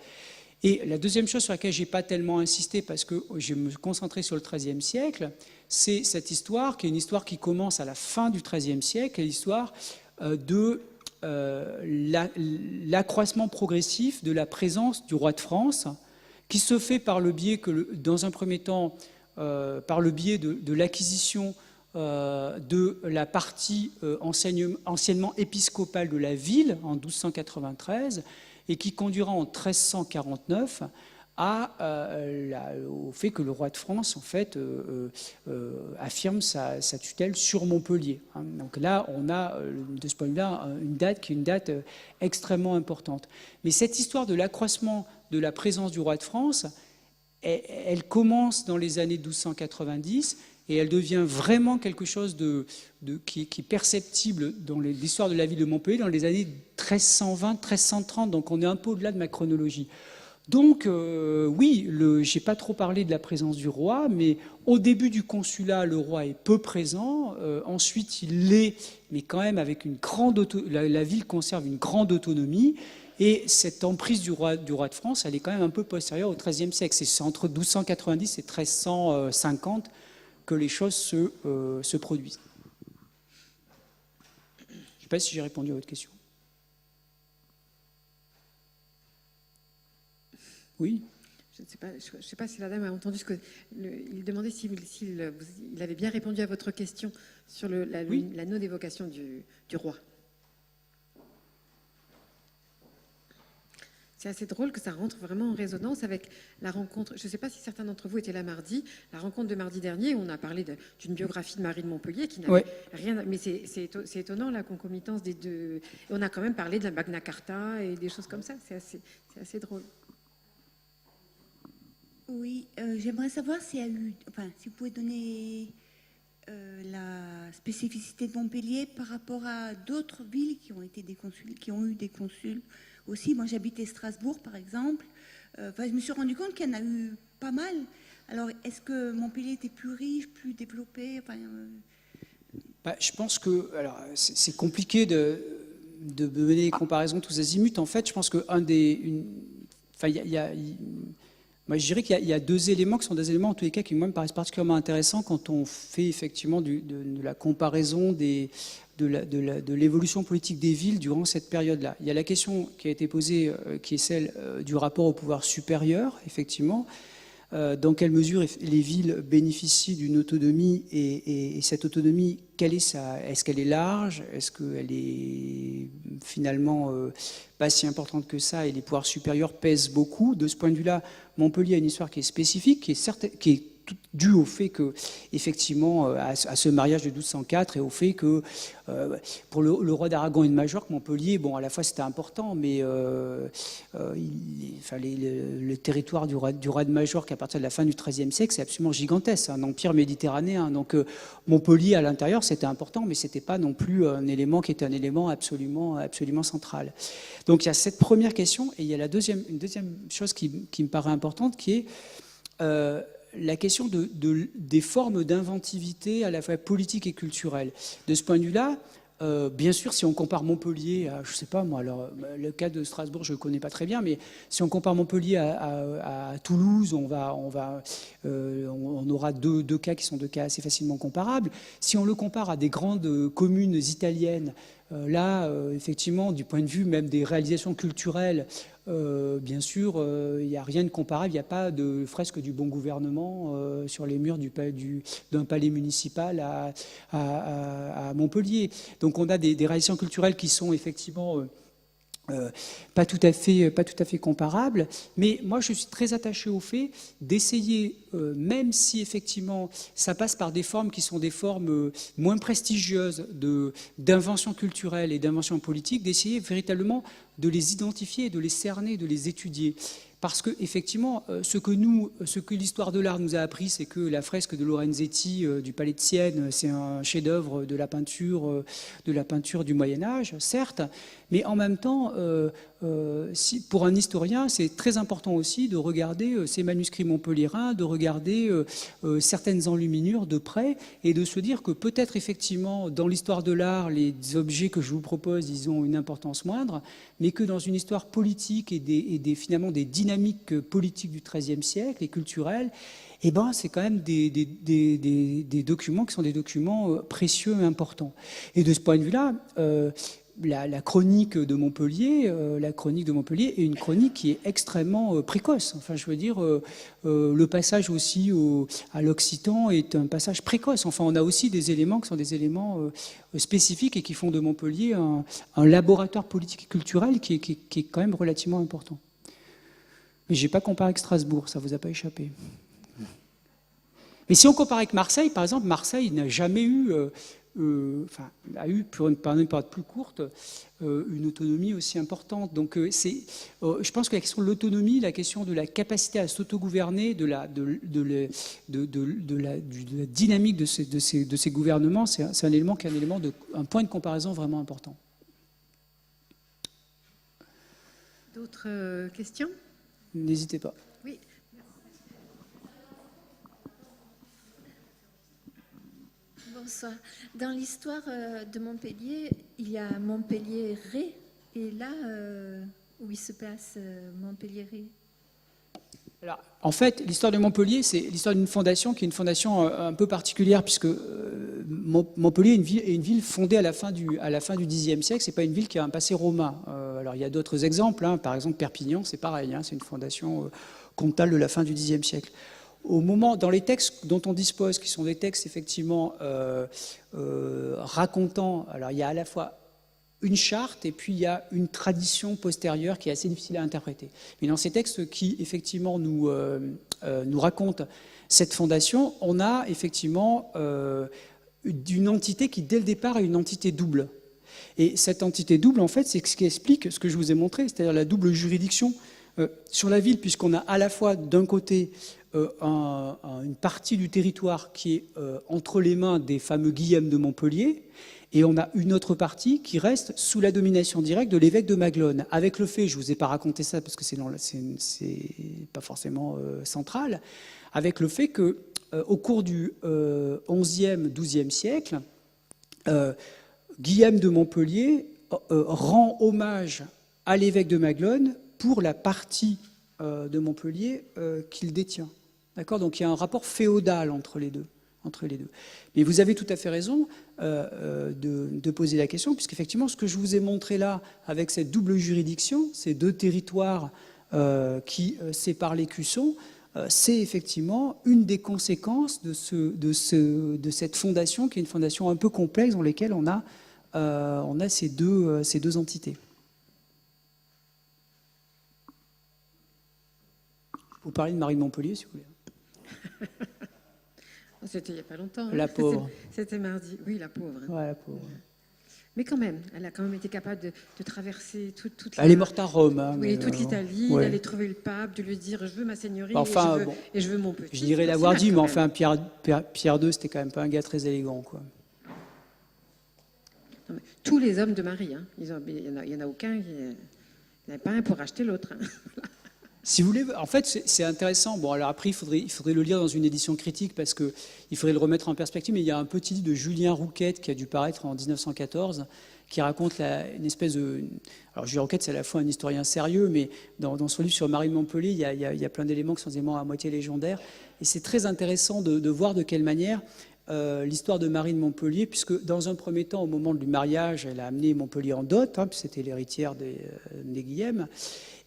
Et la deuxième chose sur laquelle je n'ai pas tellement insisté, parce que je me concentrais sur le XIIIe siècle, c'est cette histoire, qui est une histoire qui commence à la fin du XIIIe siècle, l'histoire de l'accroissement progressif de la présence du roi de France, qui se fait par le biais, dans un premier temps, par le biais de l'acquisition de la partie anciennement épiscopale de la ville en 1293, et qui conduira en 1349 au fait que le roi de France, en fait, affirme sa tutelle sur Montpellier. Donc là, on a, de ce point de vue-là, une date qui est une date extrêmement importante. Mais cette histoire de l'accroissement de la présence du roi de France, elle commence dans les années 1290, et elle devient vraiment quelque chose qui est perceptible dans l'histoire de la ville de Montpellier dans les années 1320-1330. Donc on est un peu au-delà de ma chronologie. Donc oui, je n'ai pas trop parlé de la présence du roi, mais au début du consulat, le roi est peu présent. Ensuite, il l'est, mais quand même avec une grande la ville conserve une grande autonomie. Et cette emprise du roi de France, elle est quand même un peu postérieure au XIIIe siècle. C'est entre 1290 et 1350 que les choses se produisent. Je ne sais pas si j'ai répondu à votre question. Oui. Je ne sais pas si la dame a entendu ce que... il demandait s'il il avait bien répondu à votre question sur la non-évocation du roi. C'est assez drôle que ça rentre vraiment en résonance avec la rencontre. Je ne sais pas si certains d'entre vous étaient là mardi. La rencontre de mardi dernier, on a parlé d'une biographie de Marie de Montpellier qui n'avait rien. Mais c'est étonnant la concomitance des deux. Et on a quand même parlé de la Magna Carta et des choses comme ça. C'est assez drôle. Oui, j'aimerais savoir s'il y a eu. Enfin, si vous pouvez donner la spécificité de Montpellier par rapport à d'autres villes qui ont été des consuls, qui ont eu des consuls. Aussi, moi j'habitais Strasbourg par exemple. Je me suis rendu compte qu'il y en a eu pas mal. Alors, est-ce que Montpellier était plus riche, plus développé? Je pense que c'est compliqué de mener des comparaisons tous azimuts. En fait, je pense que moi, je dirais qu'il y a deux éléments qui sont des éléments en tous les cas qui moi me paraissent particulièrement intéressants quand on fait effectivement de la comparaison de l'évolution politique des villes durant cette période-là. Il y a la question qui a été posée, qui est celle du rapport au pouvoir supérieur, effectivement. Dans quelle mesure les villes bénéficient d'une autonomie et cette autonomie, est-ce qu'elle est large? Est-ce qu'elle est finalement pas si importante que ça et les pouvoirs supérieurs pèsent beaucoup? De ce point de vue-là, Montpellier a une histoire qui est spécifique, qui est dû au fait que, effectivement, à ce mariage de 1204 et au fait que, pour le roi d'Aragon et de Majorque, Montpellier, bon, à la fois c'était important, mais le territoire du roi de Majorque à partir de la fin du XIIIe siècle, c'est absolument gigantesque, c'est un empire méditerranéen. Donc Montpellier à l'intérieur, c'était important, mais c'était pas non plus un élément qui était un élément absolument central. Donc il y a cette première question, et il y a une deuxième chose qui me paraît importante, qui est la question des formes d'inventivité à la fois politique et culturelle. De ce point de vue-là, bien sûr, si on compare Montpellier à, je ne sais pas moi, alors le cas de Strasbourg, je ne le connais pas très bien, mais si on compare Montpellier à Toulouse, on aura deux cas qui sont deux cas assez facilement comparables. Si on le compare à des grandes communes italiennes, là, effectivement, du point de vue même des réalisations culturelles, bien sûr, il n'y a rien de comparable, il n'y a pas de fresque du bon gouvernement sur les murs d'un palais municipal à Montpellier. Donc on a des réalisations culturelles qui sont effectivement pas tout à fait comparables, mais moi je suis très attaché au fait d'essayer, même si effectivement ça passe par des formes qui sont des formes moins prestigieuses d'invention culturelle et d'invention politique, d'essayer véritablement de les identifier, de les cerner, de les étudier. Parce que effectivement, ce que l'histoire de l'art nous a appris, c'est que la fresque de Lorenzetti du Palais de Sienne, c'est un chef-d'œuvre de la peinture du Moyen Âge, certes, mais en même temps, pour un historien, c'est très important aussi de regarder ces manuscrits montpelliérains, de regarder certaines enluminures de près et de se dire que peut-être effectivement, dans l'histoire de l'art, les objets que je vous propose, ils ont une importance moindre, mais que dans une histoire politique et finalement des dynamiques politiques du XIIIe siècle et culturelles, eh ben, c'est quand même des documents qui sont des documents précieux et importants. Et de ce point de vue-là, la chronique de Montpellier est une chronique qui est extrêmement précoce. Enfin, je veux dire, le passage aussi à l'occitan est un passage précoce. Enfin, on a aussi des éléments qui sont des éléments spécifiques et qui font de Montpellier un laboratoire politique et culturel qui est quand même relativement important. Mais je n'ai pas comparé avec Strasbourg, ça ne vous a pas échappé. Mais si on compare avec Marseille, par exemple, Marseille n'a jamais eu... a eu, pour une période plus courte, une autonomie aussi importante. Donc, je pense que la question de l'autonomie, la question de la capacité à s'autogouverner, de la dynamique de ces gouvernements, c'est un point de comparaison vraiment important. D'autres questions? N'hésitez pas. Oui. Bonsoir. Dans l'histoire de Montpellier, il y a Montpellier-Ré, et là où il se passe Montpellier-Ré. Alors, en fait, l'histoire de Montpellier, c'est l'histoire d'une fondation qui est une fondation un peu particulière, puisque Montpellier est une ville fondée à la fin du Xe siècle. C'est pas une ville qui a un passé romain. Alors, il y a d'autres exemples. Par exemple, Perpignan, c'est pareil. C'est une fondation comtale de la fin du Xe siècle. Au moment, dans les textes dont on dispose, qui sont des textes effectivement racontant, alors il y a à la fois une charte et puis il y a une tradition postérieure qui est assez difficile à interpréter. Mais dans ces textes qui effectivement nous racontent cette fondation, on a effectivement une entité qui dès le départ est une entité double. Et cette entité double, en fait, c'est ce qui explique ce que je vous ai montré, c'est-à-dire la double juridiction sur la ville, puisqu'on a à la fois d'un côté une partie du territoire qui est entre les mains des fameux Guillaume de Montpellier, et on a une autre partie qui reste sous la domination directe de l'évêque de Maglone. Avec le fait, je ne vous ai pas raconté ça parce que c'est pas forcément central, avec le fait qu'au cours du XIe, XIIe siècle, Guillaume de Montpellier rend hommage à l'évêque de Maglone pour la partie de Montpellier qu'il détient. D'accord ? Donc il y a un rapport féodal entre les deux. Mais vous avez tout à fait raison de poser la question, puisqu'effectivement, ce que je vous ai montré là, avec cette double juridiction, ces deux territoires qui séparent l'écusson, c'est effectivement une des conséquences de cette fondation, qui est une fondation un peu complexe, dans laquelle on a ces deux entités. Vous parlez de Marie de Montpellier, si vous voulez. C'était il n'y a pas longtemps. La pauvre. C'était mardi. Oui, la pauvre. Ouais, la pauvre. Mais quand même, elle a quand même été capable de traverser toute Elle est morte à Rome. Hein, oui, toute l'Italie, ouais. d'aller trouver le pape, de lui dire « je veux ma seigneurie enfin, et je veux mon petit ». Je dirais l'avoir dit, mais enfin, Pierre II, c'était quand même pas un gars très élégant, quoi. Non, mais tous les hommes de Marie, hein, il n'y en a aucun, il n'y en a pas un pour acheter l'autre. Hein. Si vous voulez, en fait, c'est intéressant. Bon, alors après, il faudrait le lire dans une édition critique parce qu'il faudrait le remettre en perspective. Mais il y a un petit livre de Julien Rouquette qui a dû paraître en 1914 qui raconte une espèce de... Alors, Julien Rouquette, c'est à la fois un historien sérieux, mais dans son livre sur Marie de Montpellier, il y a plein d'éléments qui sont des éléments à moitié légendaires. Et c'est très intéressant de voir de quelle manière l'histoire de Marie de Montpellier, puisque dans un premier temps, au moment du mariage, elle a amené Montpellier en dot, hein, puis c'était l'héritière des Guillaume.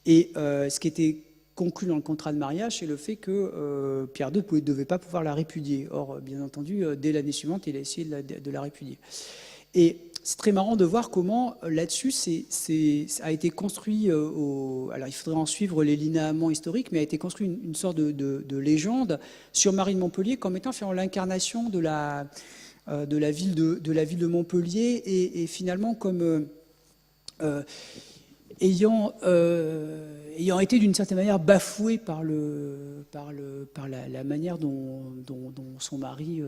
Et ce qui était conclu dans le contrat de mariage, c'est le fait que Pierre II ne devait pas pouvoir la répudier. Or, bien entendu, dès l'année suivante, il a essayé de la répudier. Et c'est très marrant de voir comment, là-dessus, a été construit, alors il faudrait en suivre les linéaments historiques, mais a été construit une sorte de légende sur Marie de Montpellier comme étant l'incarnation de la ville de Montpellier et finalement comme... ayant été d'une certaine manière bafouée par la manière dont son mari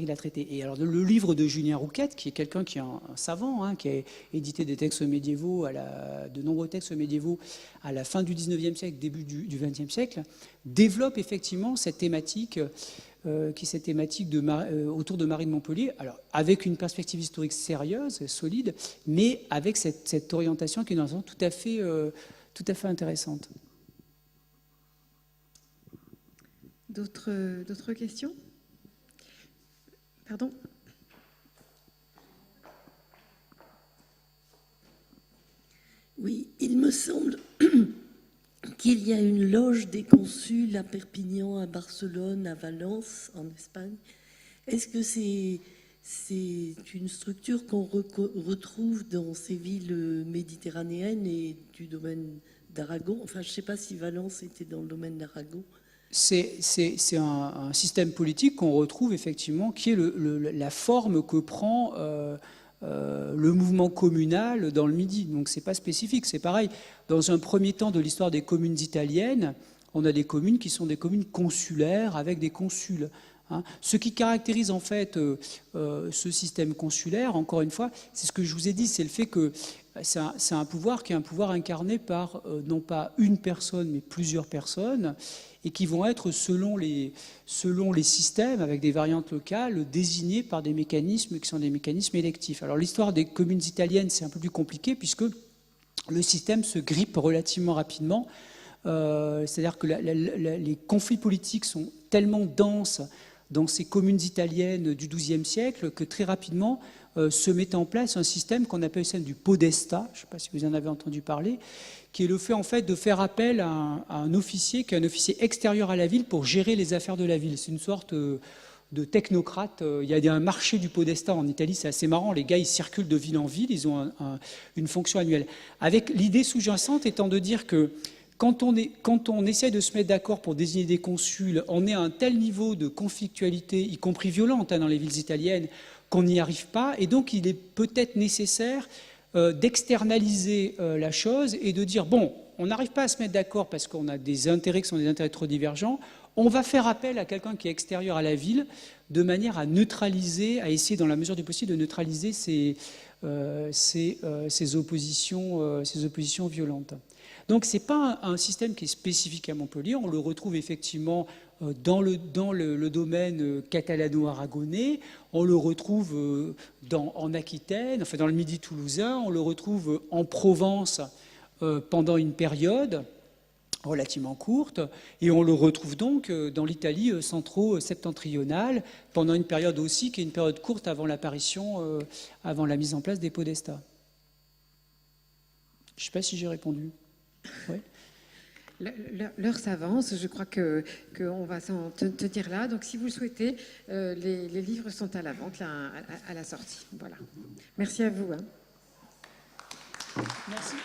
l'a traité. Et alors le livre de Julien Rouquette, qui est quelqu'un qui est un savant, hein, qui a édité des textes médiévaux, de nombreux textes médiévaux à la fin du XIXe siècle, début du XXe siècle, développe effectivement cette thématique qui est cette thématique autour de Marie de Montpellier, alors avec une perspective historique sérieuse, solide, mais avec cette orientation qui est dans un sens tout à fait intéressante. D'autres questions ? Pardon ? Oui, il me semble qu'il y a une loge des consuls à Perpignan, à Barcelone, à Valence, en Espagne. Est-ce que c'est une structure qu'on retrouve dans ces villes méditerranéennes et du domaine d'Aragon? Enfin, je ne sais pas si Valence était dans le domaine d'Aragon. C'est un système politique qu'on retrouve effectivement, qui est la forme que prend le mouvement communal dans le Midi. Donc c'est pas spécifique, c'est pareil. Dans un premier temps de l'histoire des communes italiennes, on a des communes qui sont des communes consulaires avec des consuls. Hein. Ce qui caractérise en fait ce système consulaire, encore une fois, c'est ce que je vous ai dit, c'est le fait que c'est un pouvoir qui est un pouvoir incarné par non pas une personne, mais plusieurs personnes, et qui vont être, selon les systèmes, avec des variantes locales, désignés par des mécanismes qui sont des mécanismes électifs. Alors l'histoire des communes italiennes, c'est un peu plus compliqué, puisque le système se grippe relativement rapidement. C'est-à-dire que les conflits politiques sont tellement denses dans ces communes italiennes du XIIe siècle que très rapidement se met en place un système qu'on appelle du podesta, je ne sais pas si vous en avez entendu parler, qui est le fait en fait de faire appel à un officier qui est un officier extérieur à la ville pour gérer les affaires de la ville. C'est une sorte de technocrate. Il y a un marché du podesta en Italie, c'est assez marrant. Les gars, ils circulent de ville en ville, ils ont une fonction annuelle. Avec l'idée sous-jacente étant de dire que quand on essaie de se mettre d'accord pour désigner des consuls, on est à un tel niveau de conflictualité, y compris violente dans les villes italiennes, qu'on n'y arrive pas. Et donc, il est peut-être nécessaire d'externaliser la chose et de dire, bon, on n'arrive pas à se mettre d'accord parce qu'on a des intérêts qui sont des intérêts trop divergents, on va faire appel à quelqu'un qui est extérieur à la ville de manière à neutraliser, à essayer dans la mesure du possible de neutraliser ces oppositions violentes. Donc ce n'est pas un système qui est spécifique à Montpellier, on le retrouve effectivement dans le domaine catalano-aragonais, on le retrouve en Aquitaine, enfin dans le Midi toulousain, on le retrouve en Provence pendant une période relativement courte, et on le retrouve donc dans l'Italie centro-septentrionale pendant une période aussi qui est une période courte avant l'apparition, avant la mise en place des podestas. Je ne sais pas si j'ai répondu. Ouais. L'heure s'avance, je crois qu'on va s'en tenir là. Donc si vous le souhaitez, les livres sont à la vente, là, à la sortie. Voilà. Merci à vous. Hein. Merci.